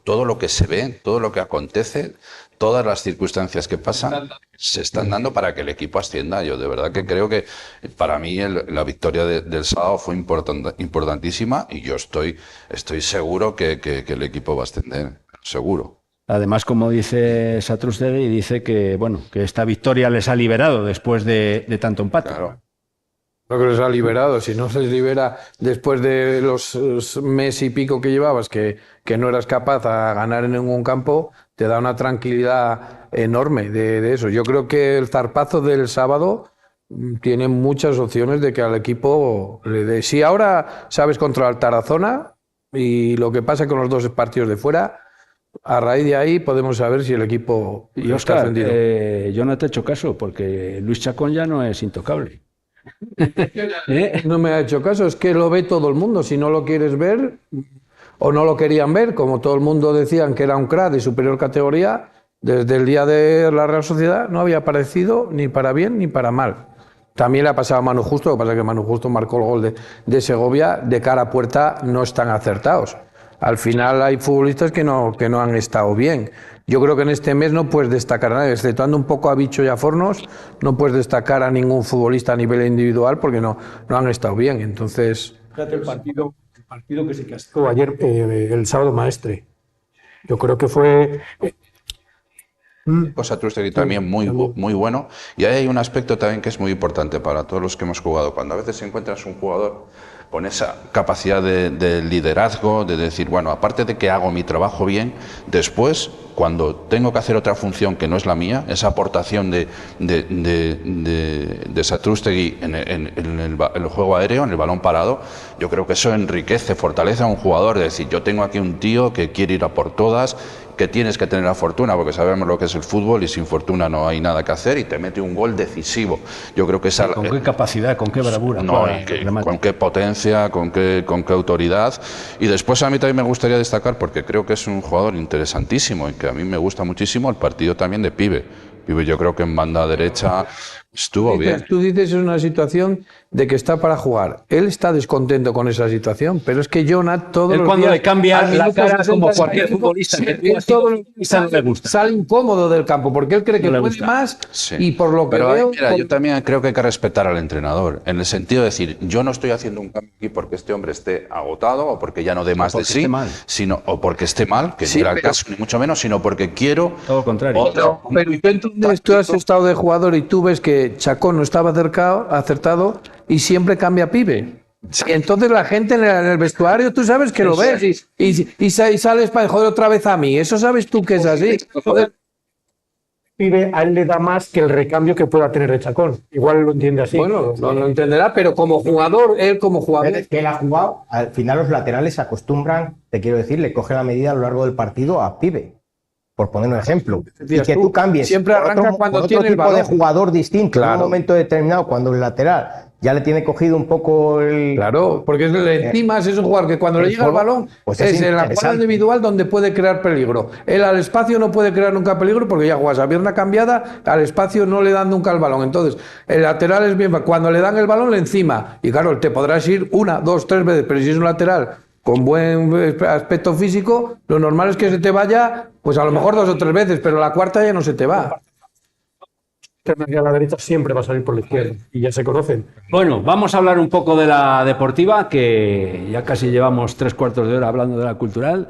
Todo lo que se ve, todo lo que acontece, todas las circunstancias que pasan, se están dando para que el equipo ascienda. Yo de verdad que creo que para mí la victoria del sábado fue importantísima y yo estoy seguro que el equipo va a ascender, seguro. Además, como dice Satrústegui, dice que esta victoria les ha liberado después de tanto empate. Claro. Creo que les ha liberado. Si no se les libera después de los mes y pico que llevabas, que no eras capaz a ganar en ningún campo, te da una tranquilidad enorme de eso. Yo creo que el zarpazo del sábado tiene muchas opciones de que al equipo le dé. Si ahora sabes controlar Tarazona y lo que pasa con los dos partidos de fuera, a raíz de ahí podemos saber si el equipo Y está Óscar, ascendido. yo no te he hecho caso porque Luis Chacón ya no es intocable. No me ha hecho caso, es que lo ve todo el mundo. Si no lo quieres ver o no lo querían ver, como todo el mundo decían que era un crack de superior categoría, desde el día de la Real Sociedad no había aparecido ni para bien ni para mal. También le ha pasado a Manu Justo, lo que pasa es que Manu Justo marcó el gol de Segovia, de cara a puerta no están acertados. Al final hay futbolistas que no han estado bien. Yo creo que en este mes no puedes destacar a nadie, exceptuando un poco a Bicho y a Fornos, no puedes destacar a ningún futbolista a nivel individual porque no han estado bien. Entonces, Fíjate el partido que se cascó ayer, el sábado Maestre. Yo creo que fue... Satrústegui también muy bueno. Y ahí hay un aspecto también que es muy importante para todos los que hemos jugado. Cuando a veces encuentras un jugador con esa capacidad de liderazgo, de decir, bueno, aparte de que hago mi trabajo bien, después, cuando tengo que hacer otra función que no es la mía, esa aportación de Satrústegui en el juego aéreo, en el balón parado, yo creo que eso enriquece, fortalece a un jugador. Es decir, yo tengo aquí un tío que quiere ir a por todas, que tienes que tener la fortuna, porque sabemos lo que es el fútbol y sin fortuna no hay nada que hacer, y te mete un gol decisivo. Yo creo que esa... ¿Con qué capacidad, con qué bravura? No, con qué potencia, con qué autoridad. Y después a mí también me gustaría destacar, porque creo que es un jugador interesantísimo y que a mí me gusta muchísimo, el partido también de Pibe. Pibe, yo creo que en banda derecha estuvo bien. Tú dices es una situación de que está para jugar. Él está descontento con esa situación, pero es que Jonat todos Él los cuando días, le cambia al la minuto cara 60, como cualquier futbolista que tú has sido, no le gusta. sale incómodo del campo porque él cree que No le puede gusta. más Sí. y por lo que Pero ahí, veo... mira, yo también creo que hay que respetar al entrenador, en el sentido de decir, yo no estoy haciendo un cambio aquí porque este hombre esté agotado o porque ya no dé más de sí, o porque esté mal, que Sí, no era el pero- caso, ni mucho menos, sino porque quiero Todo lo contrario. Pero entonces tú has estado de jugador y tú ves que Chacón no estaba acertado y siempre cambia Pibe. Y entonces la gente en el vestuario, tú sabes que lo ves y sales para joder otra vez a mí. Eso sabes tú que es así. Joder. Pibe, a él le da más que el recambio que pueda tener de Chacón. Igual lo entiende así. Bueno, no lo entenderá, pero como jugador, él como jugador... Es que él ha jugado, al final los laterales se acostumbran, te quiero decir, le cogen la medida a lo largo del partido a Pibe, por poner un ejemplo. Y Decías que tú, tú cambies siempre por arranca otro, cuando por tiene otro el tipo de balón. jugador distinto, en Claro. un momento determinado, cuando el lateral ya le tiene cogido un poco el... Claro, porque encima es un jugador que cuando le llega el balón pues es es en la jugada interesante. individual donde puede crear peligro. Él al espacio no puede crear nunca peligro porque ya juegas a pierna cambiada, al espacio no le dan nunca el balón. Entonces, el lateral es bien, cuando le dan el balón le encima. Y claro, te podrás ir 1, 2, 3 veces, pero si es un lateral con buen aspecto físico, lo normal es que se te vaya, pues a lo mejor 2 o 3 veces, pero la cuarta ya no se te va. A la derecha siempre va a salir por la izquierda. Y ya se conocen. Bueno, vamos a hablar un poco de la deportiva, que ya casi llevamos 3/4 de hora hablando de la cultural.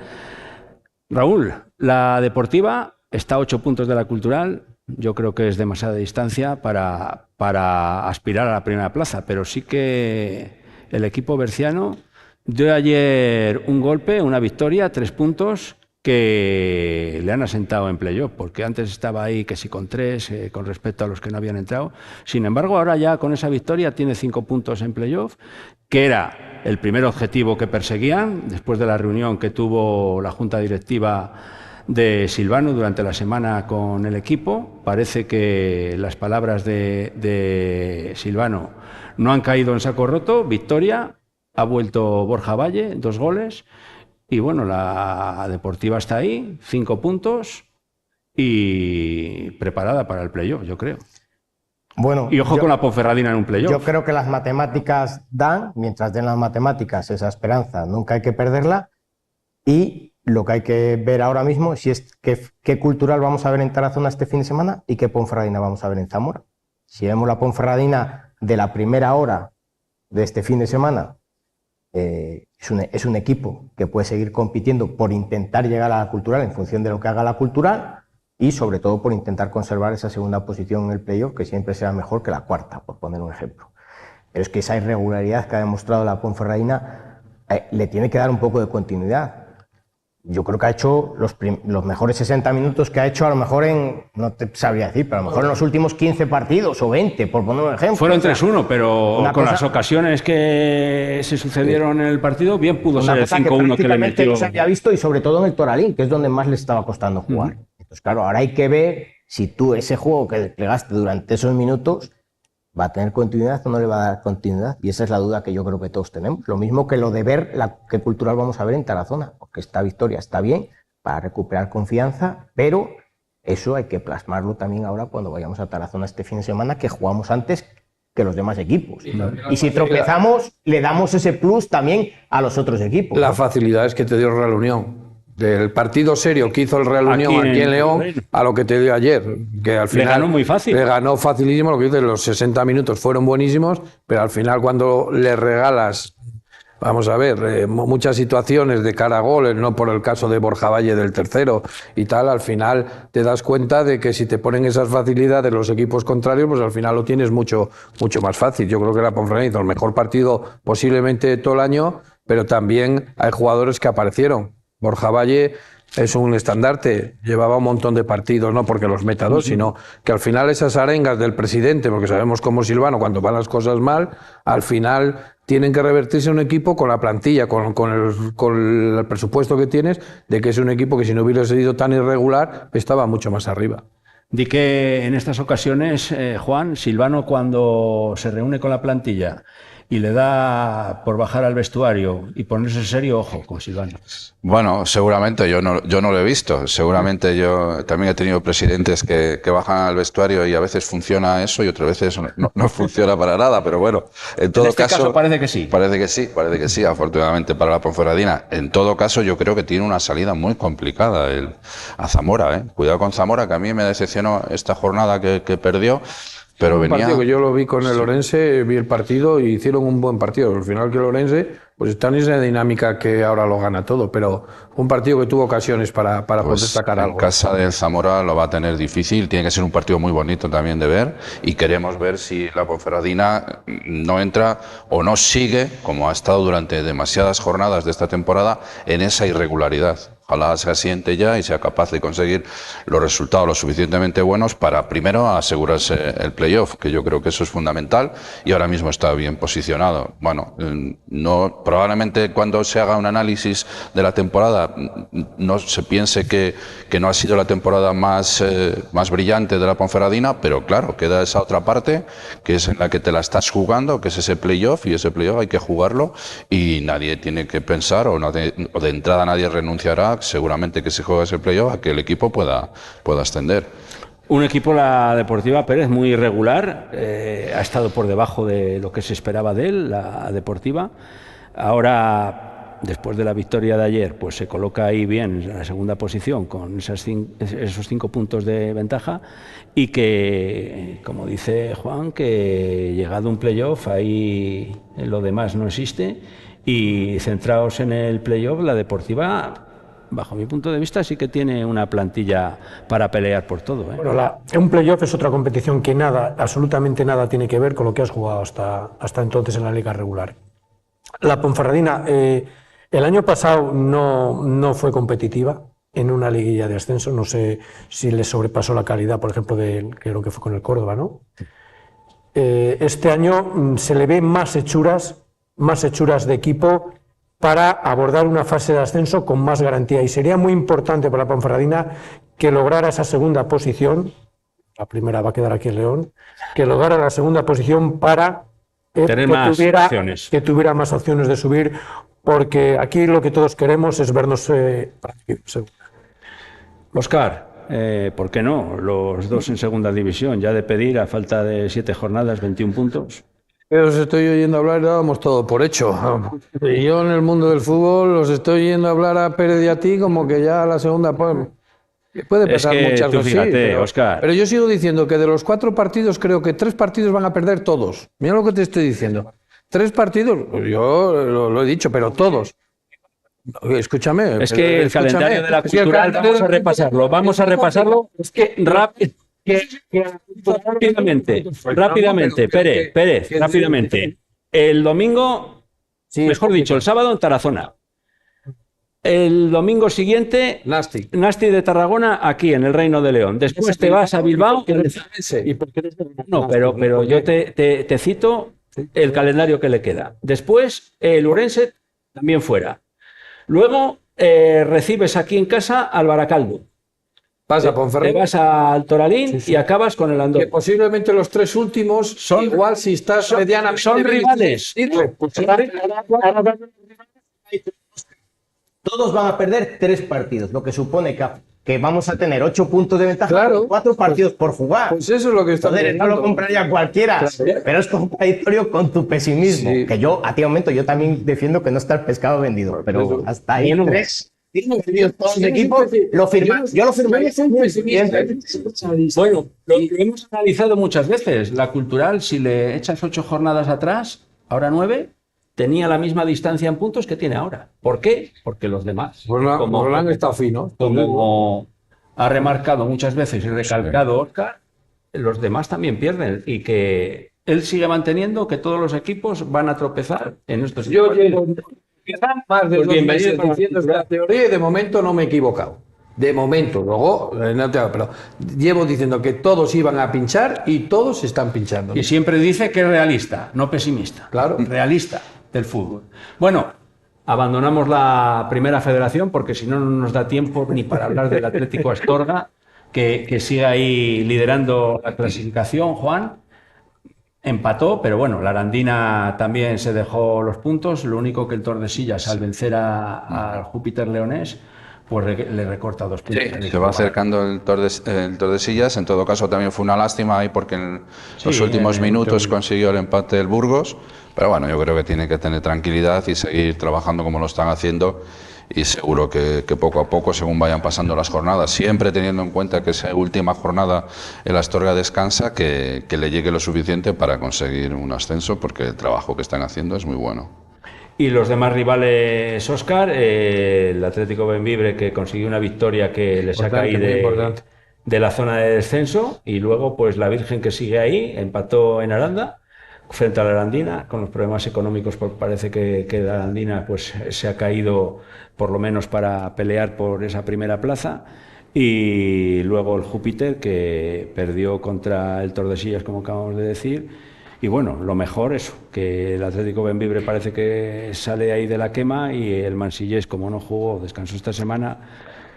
Raúl, la deportiva está a 8 puntos de la cultural. Yo creo que es demasiada distancia para aspirar a la primera plaza, pero sí que el equipo berciano dio ayer un golpe, una victoria, 3 puntos que le han asentado en playoff, porque antes estaba ahí que sí con 3, con respecto a los que no habían entrado. Sin embargo, ahora ya con esa victoria tiene 5 puntos en playoff, que era el primer objetivo que perseguían después de la reunión que tuvo la Junta Directiva de Silvano durante la semana con el equipo. Parece que las palabras de Silvano no han caído en saco roto. Victoria, ha vuelto Borja Valle, 2 goles. Y bueno, la deportiva está ahí, 5 puntos y preparada para el playoff, yo creo. Bueno, Y ojo con la Ponferradina en un playoff. yo creo que las matemáticas dan, mientras den las matemáticas, esa esperanza nunca hay que perderla. Y lo que hay que ver ahora mismo si es qué cultural vamos a ver en Tarazona este fin de semana y qué Ponferradina vamos a ver en Zamora. Si vemos la Ponferradina de la primera hora de este fin de semana, es un equipo que puede seguir compitiendo por intentar llegar a la cultural en función de lo que haga la cultural y sobre todo por intentar conservar esa segunda posición en el playoff, que siempre será mejor que la cuarta, por poner un ejemplo. pero es que esa irregularidad que ha demostrado la Ponferradina le tiene que dar un poco de continuidad. Yo creo que ha hecho los mejores 60 minutos que ha hecho, a lo mejor no te sabría decir, pero a lo mejor en los últimos 15 partidos o 20, por poner un ejemplo. Fueron 3-1, pero con las ocasiones que se sucedieron en el partido, bien pudo ser el 5-1 que le metió. No se había visto, y sobre todo en el Toralín, que es donde más le estaba costando jugar. Entonces, claro, ahora hay que ver si tú ese juego que desplegaste durante esos minutos va a tener continuidad o no le va a dar continuidad. Y esa es la duda que yo creo que todos tenemos. Lo mismo que lo de ver qué Cultural vamos a ver en Tarazona, porque esta victoria está bien para recuperar confianza, pero eso hay que plasmarlo también ahora cuando vayamos a Tarazona este fin de semana, que jugamos antes que los demás equipos. Y si tropezamos, le damos ese plus también a los otros equipos. La facilidad es que te dio el Real Unión. Del partido serio que hizo el Real Unión aquí en León a lo que te dio ayer, que al final le ganó muy fácil. Le ganó facilísimo, lo que dices, los 60 minutos fueron buenísimos, pero al final cuando le regalas, vamos a ver, muchas situaciones de cara a goles, no por el caso de Borja Valle del tercero y tal, al final te das cuenta de que si te ponen esas facilidades los equipos contrarios, pues al final lo tienes mucho más fácil. Yo creo que la Ponferradina hizo el mejor partido posiblemente de todo el año, pero también hay jugadores que aparecieron. Borja Valle es un estandarte, llevaba un montón de partidos, no porque los meta dos, sino que al final esas arengas del presidente, porque sabemos cómo Silvano, cuando van las cosas mal, al final tienen que revertirse en un equipo con la plantilla, con el presupuesto que tienes, de que es un equipo que si no hubiera sido tan irregular, estaba mucho más arriba. Di que en estas ocasiones, Juan, Silvano, cuando se reúne con la plantilla y le da por bajar al vestuario y ponerse serio, ojo con Silvano. Bueno, seguramente yo no lo he visto. Seguramente yo también he tenido presidentes que bajan al vestuario y a veces funciona eso y otras veces no funciona para nada. Pero bueno, en todo caso parece que sí. Parece que sí, afortunadamente para la Ponferradina. En todo caso, yo creo que tiene una salida muy complicada a Zamora. Cuidado con Zamora, que a mí me decepcionó esta jornada que perdió. Pero venía... partido que yo lo vi con el Orense, vi el partido y hicieron un buen partido. Al final que el Orense pues está en esa dinámica que ahora lo gana todo, pero un partido que tuvo ocasiones para poder sacar algo. En casa del Zamora lo va a tener difícil, tiene que ser un partido muy bonito también de ver y queremos ver si la Ponferradina no entra o no sigue, como ha estado durante demasiadas jornadas de esta temporada, en esa irregularidad. Ojalá se asiente ya y sea capaz de conseguir los resultados lo suficientemente buenos para primero asegurarse el playoff, que yo creo que eso es fundamental y ahora mismo está bien posicionado. Bueno, probablemente cuando se haga un análisis de la temporada no se piense que no ha sido la temporada más brillante de la Ponferradina, pero claro, queda esa otra parte que es en la que te la estás jugando, que es ese playoff, y ese playoff hay que jugarlo y nadie tiene que pensar o de entrada nadie renunciará seguramente que se juega ese playoff a que el equipo pueda ascender. Un equipo, la Deportiva Pérez, muy irregular, ha estado por debajo de lo que se esperaba de él, la Deportiva. Ahora, después de la victoria de ayer, pues se coloca ahí bien en la segunda posición con esos 5 puntos de ventaja y que, como dice Juan, que llegado un playoff ahí lo demás no existe y centrados en el playoff, la Deportiva, bajo mi punto de vista, sí que tiene una plantilla para pelear por todo. Bueno, un playoff es otra competición que absolutamente nada tiene que ver con lo que has jugado hasta entonces en la liga regular. La Ponferradina el año pasado no fue competitiva en una liguilla de ascenso, no sé si le sobrepasó la calidad, por ejemplo, creo que fue con el Córdoba, ¿no? Este año se le ve más hechuras de equipo para abordar una fase de ascenso con más garantía, y sería muy importante para la Ponferradina que lograra esa segunda posición. La primera va a quedar aquí en León, que lograra la segunda posición para que tuviera más opciones de subir, porque aquí lo que todos queremos es vernos Óscar, ¿por qué no? Los dos en segunda división, ya de pedir a falta de 7 jornadas, 21 puntos. Os estoy oyendo hablar y dábamos todo por hecho. Y yo en el mundo del fútbol os estoy oyendo hablar a Pérez y a ti como que ya la segunda puede pasar muchas cosas. Fíjate, Óscar. Pero yo sigo diciendo que de los 4 partidos creo que 3 partidos van a perder todos. Mira lo que te estoy diciendo. 3 partidos, yo lo he dicho, pero todos. Escúchame. Es que el calendario de la Cultural, vamos a repasarlo. Es que rápidamente, Pérez, rápidamente. El domingo, mejor dicho, el sábado en Tarazona. El domingo siguiente, Nasti de Tarragona, aquí en el Reino de León. Después te vas a Bilbao. No, pero yo te cito el calendario que le queda. Después, el Urense también fuera. Luego recibes aquí en casa al Baracaldo. Pasa a Ponferrada. Te vas al Toralín y acabas con el Andorra. Que posiblemente los 3 últimos son igual si estás medianamente. Son rivales. Todos van a perder 3 partidos, lo que supone que vamos a tener 8 puntos de ventaja con 4 partidos por jugar. Pues eso es lo que está no lo compraría cualquiera, pero es contradictorio con tu pesimismo. Sí. Que yo, a ti momento, yo también defiendo que no está el pescado vendido, pero hasta ahí 3. Todos los equipos lo firman. Yo lo firmaría. Bueno, lo hemos analizado muchas veces. La Cultural, si le echas 8 jornadas atrás, ahora 9, tenía la misma distancia en puntos que tiene ahora. ¿Por qué? Porque los demás, como han estado finos, como ha remarcado muchas veces y recalcado Óscar, los demás también pierden y que él sigue manteniendo que todos los equipos van a tropezar en estos. Yo llevo más de 2 meses diciendo esta teoría y de momento no me he equivocado. De momento, luego, pero llevo diciendo que todos iban a pinchar y todos están pinchando. Y siempre dice que es realista, no pesimista. Claro. Realista del fútbol. Bueno, abandonamos la primera federación porque si no, no nos da tiempo ni para hablar del Atlético Astorga, que sigue ahí liderando la clasificación, Juan. Empató, pero bueno, la Arandina también se dejó los puntos. Lo único que el Tordesillas, al vencer al Júpiter Leonés, pues le recorta 2 puntos. Sí, se va acercando el Tordesillas. En todo caso, también fue una lástima ahí porque en los últimos minutos consiguió el empate el Burgos. Pero bueno, yo creo que tiene que tener tranquilidad y seguir trabajando como lo están haciendo. Y seguro que poco a poco, según vayan pasando las jornadas, siempre teniendo en cuenta que esa última jornada el Astorga descansa, que le llegue lo suficiente para conseguir un ascenso, porque el trabajo que están haciendo es muy bueno. Y los demás rivales, Óscar, el Atlético Bembibre, que consiguió una victoria que le saca ahí de la zona de descenso, y luego pues la Virgen, que sigue ahí, empató en Aranda frente a la Arandina. Con los problemas económicos, pues parece que la Arandina pues se ha caído por lo menos para pelear por esa primera plaza. Y luego el Júpiter, que perdió contra el Tordesillas, como acabamos de decir. Y bueno, lo mejor es que el Atlético Bembibre parece que sale ahí de la quema, y el Mansillés, como no jugó, descansó esta semana,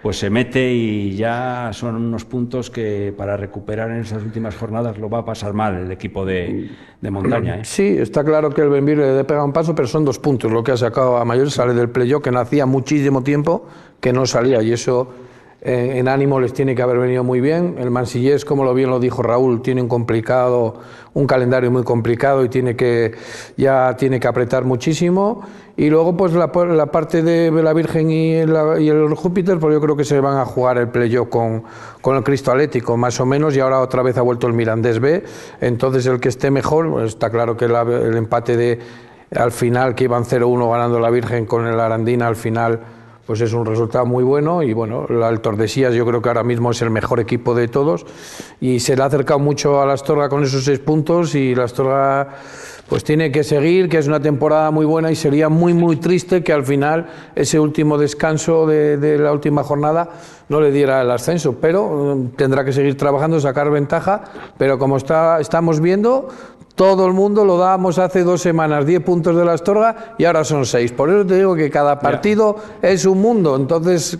pues se mete, y ya son unos puntos que para recuperar en esas últimas jornadas lo va a pasar mal el equipo de montaña. Sí, está claro que el Bembibre le pega un paso, pero son 2 puntos lo que ha sacado a Mayor. Sale del playoff, que no hacía muchísimo tiempo que no salía, y eso en ánimo les tiene que haber venido muy bien. El Mansillés, como bien lo dijo Raúl, tiene un calendario muy complicado y ya tiene que apretar muchísimo. Y luego pues la parte de la Virgen y el Júpiter, pues yo creo que se van a jugar el playoff con el Cristo Atlético, más o menos, y ahora otra vez ha vuelto el Mirandés B. Entonces el que esté mejor, pues está claro que el empate al final, que iban 0-1 ganando la Virgen con el Arandina al final, pues es un resultado muy bueno. Y bueno, el Tordesillas yo creo que ahora mismo es el mejor equipo de todos, y se le ha acercado mucho a la Astorga con esos 6 puntos, y la Astorga pues tiene que seguir, que es una temporada muy buena, y sería muy muy triste que al final ese último descanso de la última jornada no le diera el ascenso, pero tendrá que seguir trabajando, sacar ventaja. Pero como estamos viendo, todo el mundo lo dábamos hace 2 semanas, 10 puntos de la Astorga, y ahora son 6. Por eso te digo que cada partido es un mundo. Entonces,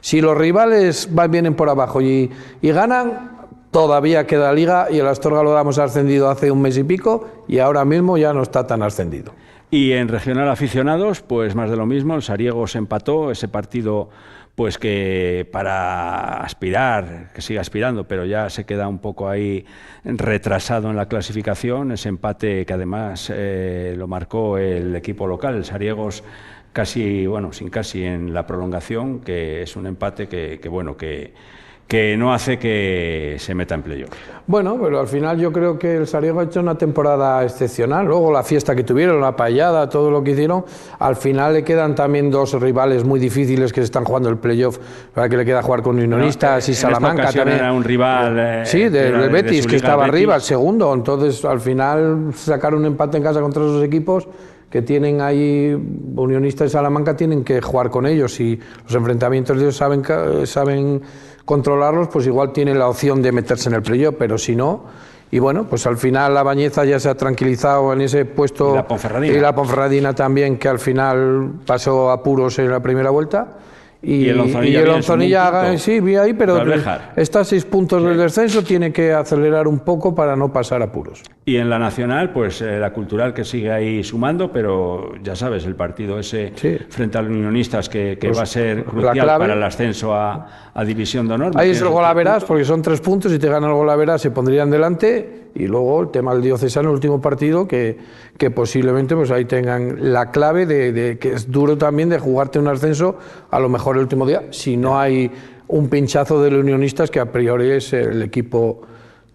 si los rivales vienen por abajo y ganan, todavía queda liga, y el Astorga lo damos ascendido hace 1 mes y pico, y ahora mismo ya no está tan ascendido. Y en regional aficionados, pues más de lo mismo. El Sariegos empató ese partido, pues que para aspirar, que sigue aspirando, pero ya se queda un poco ahí retrasado en la clasificación. Ese empate que además lo marcó el equipo local, el Sariegos, casi en la prolongación, que es un empate que que no hace que se meta en playoff. Bueno, pero al final yo creo que el Sariego ha hecho una temporada excepcional. Luego la fiesta que tuvieron, la payada, todo lo que hicieron, al final le quedan también dos rivales muy difíciles que se están jugando el playoff, para que le queda jugar con Unionistas y Salamanca. En esta ocasión también era un rival sí, del Betis, que estaba Betis. arriba, el segundo. Entonces al final sacar un empate en casa contra esos equipos que tienen ahí, Unionistas y Salamanca, tienen que jugar con ellos, y los enfrentamientos de ellos saben controlarlos, pues igual tienen la opción de meterse en el playoff, pero si no, y bueno, pues al final la Bañeza ya se ha tranquilizado en ese puesto, y la Ponferradina también, que al final pasó apuros en la primera vuelta. Y el Onzonilla sí, vi ahí, pero está a 6 puntos del descenso, tiene que acelerar un poco para no pasar apuros. Y en la nacional, pues la Cultural, que sigue ahí sumando, pero ya sabes, el partido ese frente a los Unionistas que pues va a ser crucial para el ascenso a División de Honor. Ahí es el golaveras, porque son 3 puntos, y te gana el golaveras se pondrían delante. Y luego el tema del Diocesano, el último partido, que posiblemente pues ahí tengan la clave de que es duro también de jugarte un ascenso, a lo mejor el último día, si no hay un pinchazo de los Unionistas, que a priori es el equipo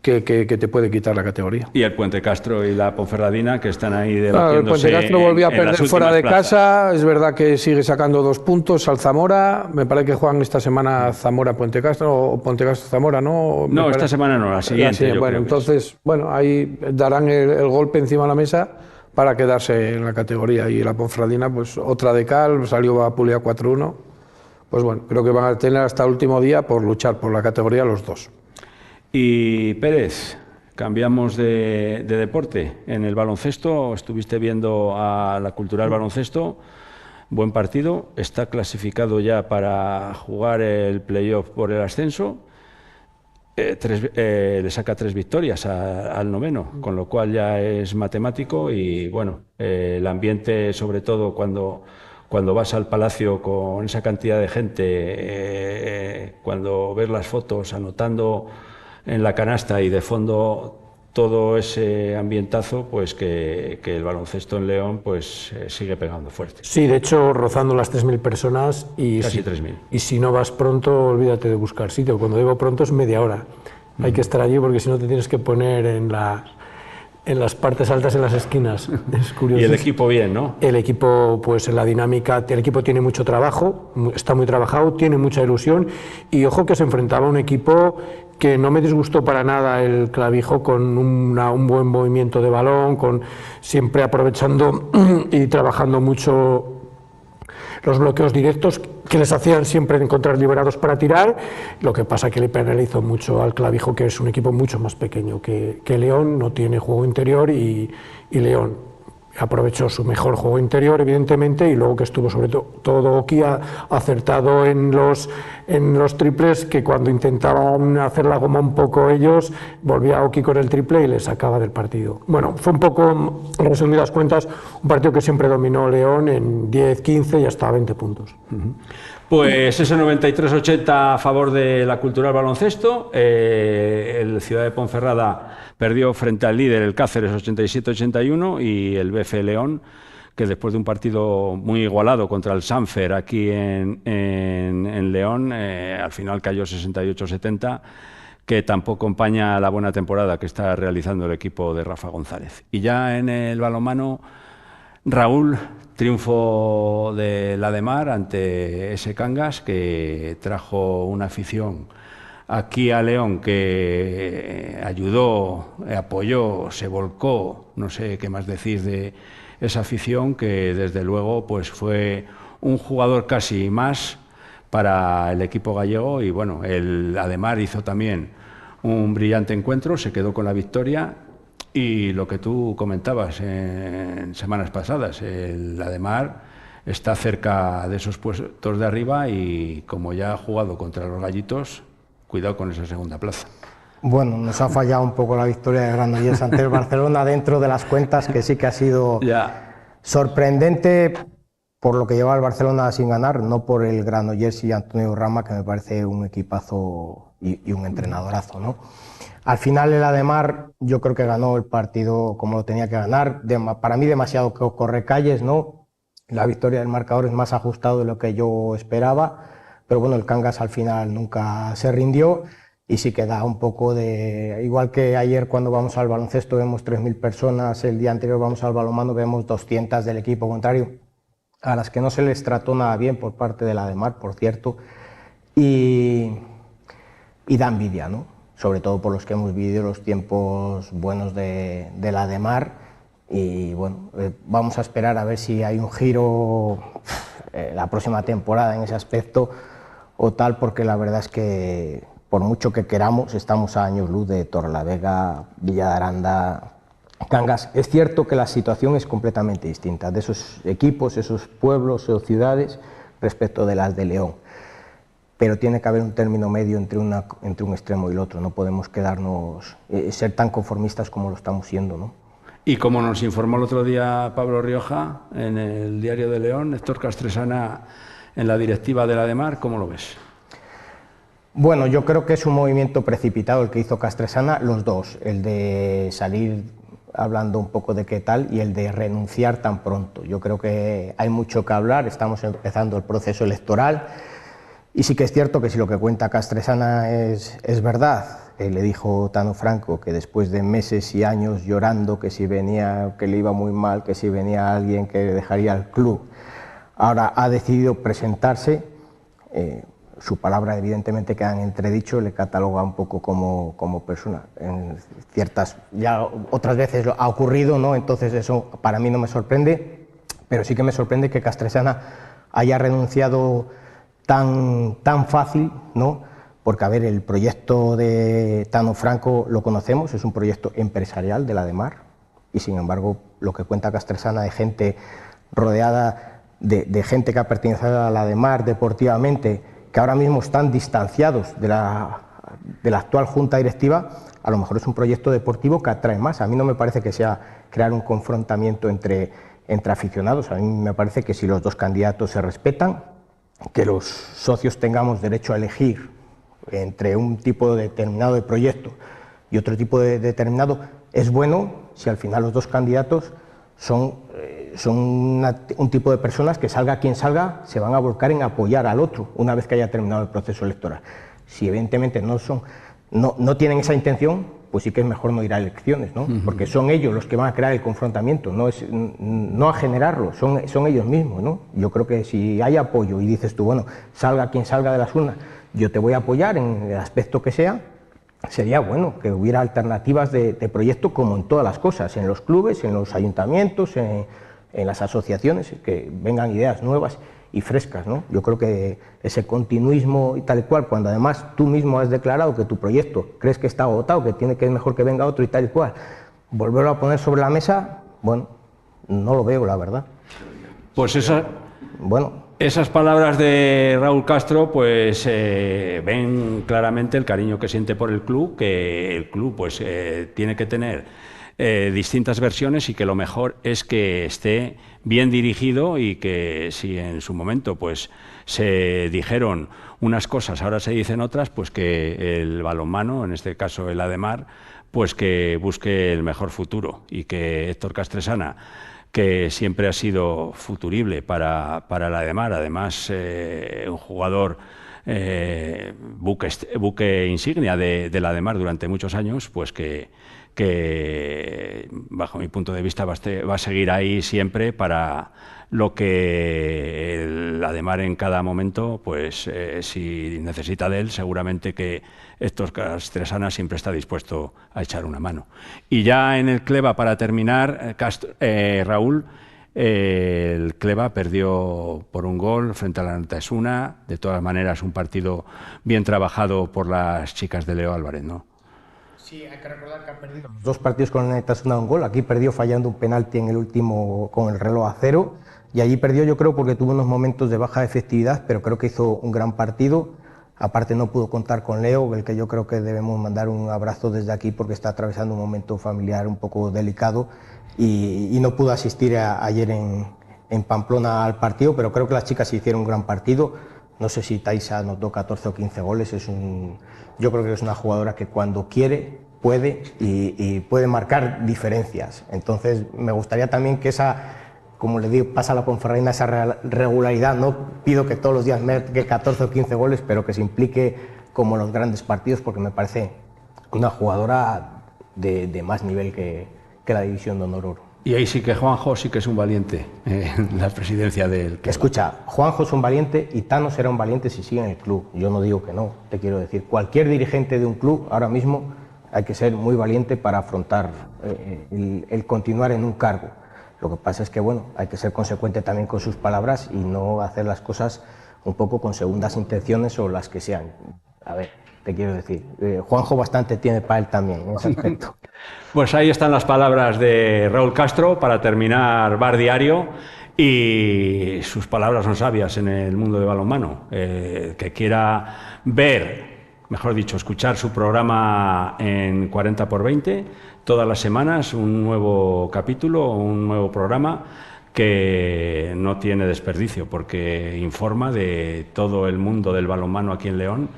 que te puede quitar la categoría. Y el Puente Castro y la Ponferradina, que están ahí debatiéndose. El Puente Castro volvió a perder fuera de casa, es verdad que sigue sacando 2 puntos al Zamora, me parece que juegan esta semana Zamora-Puente Castro, o Puente Castro-Zamora, ¿no? No, esta semana no, la siguiente. Bueno, entonces, bueno, ahí darán el golpe encima de la mesa para quedarse en la categoría, y la Ponferradina, pues otra de cal, salió a Pulea 4-1, pues bueno, creo que van a tener hasta el último día por luchar por la categoría los dos. Y Pérez, cambiamos de deporte. En el baloncesto, estuviste viendo a la Cultural Baloncesto, buen partido, está clasificado ya para jugar el playoff por el ascenso, le saca 3 victorias al noveno, con lo cual ya es matemático. Y bueno, el ambiente, sobre todo cuando vas al Palacio con esa cantidad de gente, cuando ves las fotos anotando en la canasta y de fondo todo ese ambientazo, pues que el baloncesto en León pues sigue pegando fuerte. Sí, de hecho rozando las 3.000 personas, y casi 3.000. Y si no vas pronto, olvídate de buscar sitio. Cuando digo pronto es media hora. Hay que estar allí, porque si no te tienes que poner en las partes altas, en las esquinas. Es curioso. Y el equipo bien, ¿no? El equipo, pues en la dinámica, el equipo tiene mucho trabajo, está muy trabajado, tiene mucha ilusión, y ojo que se enfrentaba a un equipo que no me disgustó para nada, el Clavijo, con un buen movimiento de balón, siempre aprovechando y trabajando mucho los bloqueos directos, que les hacían siempre encontrar liberados para tirar. Lo que pasa que le penalizó mucho al Clavijo, que es un equipo mucho más pequeño que León, no tiene juego interior, y León aprovechó su mejor juego interior, evidentemente, y luego que estuvo sobre todo Oki acertado en los triples, que cuando intentaban hacer la goma un poco ellos, volvía Oki con el triple y les sacaba del partido. Bueno, fue un poco, en resumidas cuentas, un partido que siempre dominó León en 10, 15 y hasta 20 puntos. Pues ese 93-80 a favor de la Cultural Baloncesto. El Ciudad de Ponferrada perdió frente al líder, el Cáceres, 87-81, y el BF León, que después de un partido muy igualado contra el Sanfer aquí en León, al final cayó 68-70, que tampoco empaña la buena temporada que está realizando el equipo de Rafa González. Y ya en el balonmano, Raúl, triunfo de la Ademar ante ese Cangas, que trajo una afición aquí a León que ayudó, apoyó, se volcó, no sé qué más decir de esa afición, que desde luego pues fue un jugador casi más para el equipo gallego. Y bueno, el Ademar hizo también un brillante encuentro, se quedó con la victoria. Y lo que tú comentabas en semanas pasadas, el Ademar está cerca de esos puestos de arriba, y como ya ha jugado contra los gallitos, cuidado con esa segunda plaza. Bueno, nos ha fallado un poco la victoria de Granollers ante el Barcelona dentro de las cuentas, que sí que ha sido sorprendente por lo que lleva el Barcelona sin ganar, no por el Granollers y Antonio Rama, que me parece un equipazo y un entrenadorazo, ¿no? Al final el Ademar yo creo que ganó el partido como lo tenía que ganar, para mí demasiado correcalles, ¿no? La victoria del marcador es más ajustado de lo que yo esperaba, pero bueno, el Cangas al final nunca se rindió y sí que da un poco de... Igual que ayer cuando vamos al baloncesto vemos 3.000 personas, el día anterior vamos al balonmano vemos 200 del equipo contrario, a las que no se les trató nada bien por parte de la ADEMAR, por cierto, y da envidia, ¿no? Sobre todo por los que hemos vivido los tiempos buenos de la ADEMAR, y bueno, vamos a esperar a ver si hay un giro la próxima temporada en ese aspecto o tal, porque la verdad es que por mucho que queramos estamos a años luz de Torrelavega, Villa de Aranda, Cangas. Es cierto que la situación es completamente distinta de esos equipos, esos pueblos o ciudades respecto de las de León, pero tiene que haber un término medio entre un extremo y el otro. No podemos quedarnos, ser tan conformistas como lo estamos siendo, ¿no? Y como nos informó el otro día Pablo Rioja en el Diario de León, Héctor Castresana en la directiva de la ADEMAR, ¿cómo lo ves? Bueno, yo creo que es un movimiento precipitado el que hizo Castresana, los dos, el de salir hablando un poco de qué tal y el de renunciar tan pronto. Yo creo que hay mucho que hablar, estamos empezando el proceso electoral y sí que es cierto que si lo que cuenta Castresana es verdad, le dijo Tano Franco que después de meses y años llorando que si venía, que le iba muy mal, que si venía alguien que dejaría el club, ahora ha decidido presentarse. Su palabra evidentemente queda en entredicho, le cataloga un poco como persona. En ciertas, ya otras veces ha ocurrido, ¿no? Entonces eso para mí no me sorprende, pero sí que me sorprende que Castresana haya renunciado tan fácil, ¿no? Porque a ver, el proyecto de Tano Franco lo conocemos, es un proyecto empresarial de la ADEMAR y sin embargo lo que cuenta Castresana de gente rodeada de gente que ha pertenecido a la ADEMAR deportivamente, que ahora mismo están distanciados de la actual junta directiva, a lo mejor es un proyecto deportivo que atrae más. A mí no me parece que sea crear un confrontamiento entre aficionados, a mí me parece que si los dos candidatos se respetan, que los socios tengamos derecho a elegir entre un tipo determinado de proyecto y otro tipo de determinado, es bueno si al final los dos candidatos son un tipo de personas que salga quien salga, se van a volcar en apoyar al otro una vez que haya terminado el proceso electoral. Si evidentemente no tienen esa intención, pues sí que es mejor no ir a elecciones, ¿no? Porque son ellos los que van a crear el confrontamiento, no a generarlo, son ellos mismos, ¿no? Yo creo que si hay apoyo y dices tú, bueno, salga quien salga de las urnas, yo te voy a apoyar en el aspecto que sea, sería bueno que hubiera alternativas de proyecto como en todas las cosas, en los clubes, en los ayuntamientos, en las asociaciones, que vengan ideas nuevas y frescas, ¿no? Yo creo que ese continuismo y tal y cual, cuando además tú mismo has declarado que tu proyecto crees que está agotado, que es mejor que venga otro y tal y cual, volverlo a poner sobre la mesa, bueno, no lo veo, la verdad. Pues esas palabras de Raúl Castro pues ven claramente el cariño que siente por el club, que el club pues tiene que tener distintas versiones y que lo mejor es que esté bien dirigido y que si en su momento pues se dijeron unas cosas, ahora se dicen otras, pues que el balonmano, en este caso el ADEMAR, pues que busque el mejor futuro y que Héctor Castresana, que siempre ha sido futurible para la ADEMAR, además un jugador buque insignia de la ADEMAR durante muchos años, pues que bajo mi punto de vista va a seguir ahí siempre para lo que la ADEMAR en cada momento, pues si necesita de él, seguramente que Héctor Castresana siempre está dispuesto a echar una mano. Y ya en el Cleva, para terminar, Raúl, el Cleva perdió por un gol frente a la Artasuna. De todas maneras, un partido bien trabajado por las chicas de Leo Álvarez, ¿no? Sí, hay que recordar que ha perdido los dos partidos con la Artasuna un gol. Aquí perdió fallando un penalti en el último con el reloj a cero. Y allí perdió, yo creo, porque tuvo unos momentos de baja efectividad, pero creo que hizo un gran partido. Aparte no pudo contar con Leo, el que yo creo que debemos mandar un abrazo desde aquí porque está atravesando un momento familiar un poco delicado y no pudo asistir ayer en Pamplona al partido, pero creo que las chicas hicieron un gran partido. No sé si Taisa anotó 14 o 15 goles, yo creo que es una jugadora que cuando quiere puede y puede marcar diferencias. Entonces me gustaría también que como le digo, pasa a la Ponferradina esa regularidad. No pido que todos los días mete 14 o 15 goles, pero que se implique como en los grandes partidos, porque me parece una jugadora de más nivel que la División de Honor Oro. Y ahí sí que Juanjo sí que es un valiente en la presidencia del club. Escucha, Juanjo es un valiente y Tano será un valiente si sigue en el club. Yo no digo que no, te quiero decir. Cualquier dirigente de un club ahora mismo hay que ser muy valiente para afrontar el continuar en un cargo. Lo que pasa es que, bueno, hay que ser consecuente también con sus palabras y no hacer las cosas un poco con segundas intenciones o las que sean. A ver, te quiero decir, Juanjo bastante tiene para él también en ese aspecto. Pues ahí están las palabras de Raúl Castro para terminar Bar Diario, y sus palabras son sabias en el mundo del balonmano. Que quiera ver, mejor dicho, escuchar su programa en 40x20, todas las semanas un nuevo capítulo, un nuevo programa que no tiene desperdicio porque informa de todo el mundo del balonmano aquí en León.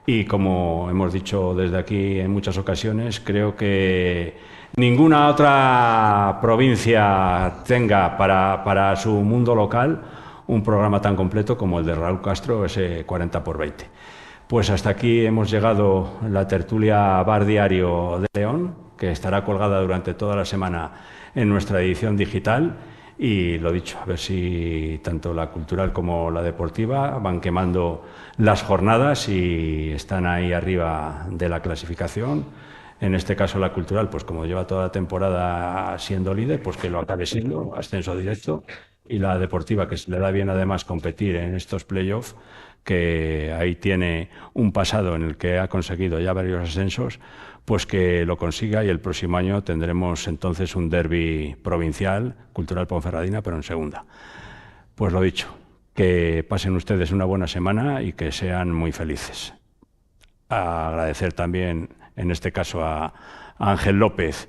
Y como hemos dicho desde aquí en muchas ocasiones, creo que ninguna otra provincia tenga para su mundo local un programa tan completo como el de Raúl Castro, ese 40x20. Pues hasta aquí hemos llegado la tertulia Bar Diario de León, que estará colgada durante toda la semana en nuestra edición digital. Y lo dicho, a ver si tanto la cultural como la deportiva van quemando las jornadas y están ahí arriba de la clasificación. En este caso la cultural, pues como lleva toda la temporada siendo líder, pues que lo acabe siendo, ascenso directo. Y la deportiva, que se le da bien además competir en estos playoffs, que ahí tiene un pasado en el que ha conseguido ya varios ascensos, pues que lo consiga, y el próximo año tendremos entonces un derbi provincial, Cultural Ponferradina, pero en segunda. Pues lo dicho, que pasen ustedes una buena semana y que sean muy felices. Agradecer también, en este caso, a Ángel López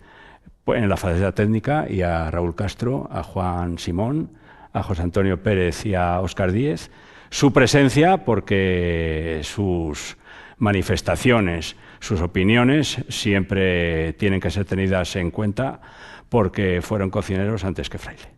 en la faceta técnica, y a Raúl Castro, a Juan Simón, a José Antonio Pérez y a Óscar Díez su presencia, porque sus manifestaciones, sus opiniones siempre tienen que ser tenidas en cuenta, porque fueron cocineros antes que fraile.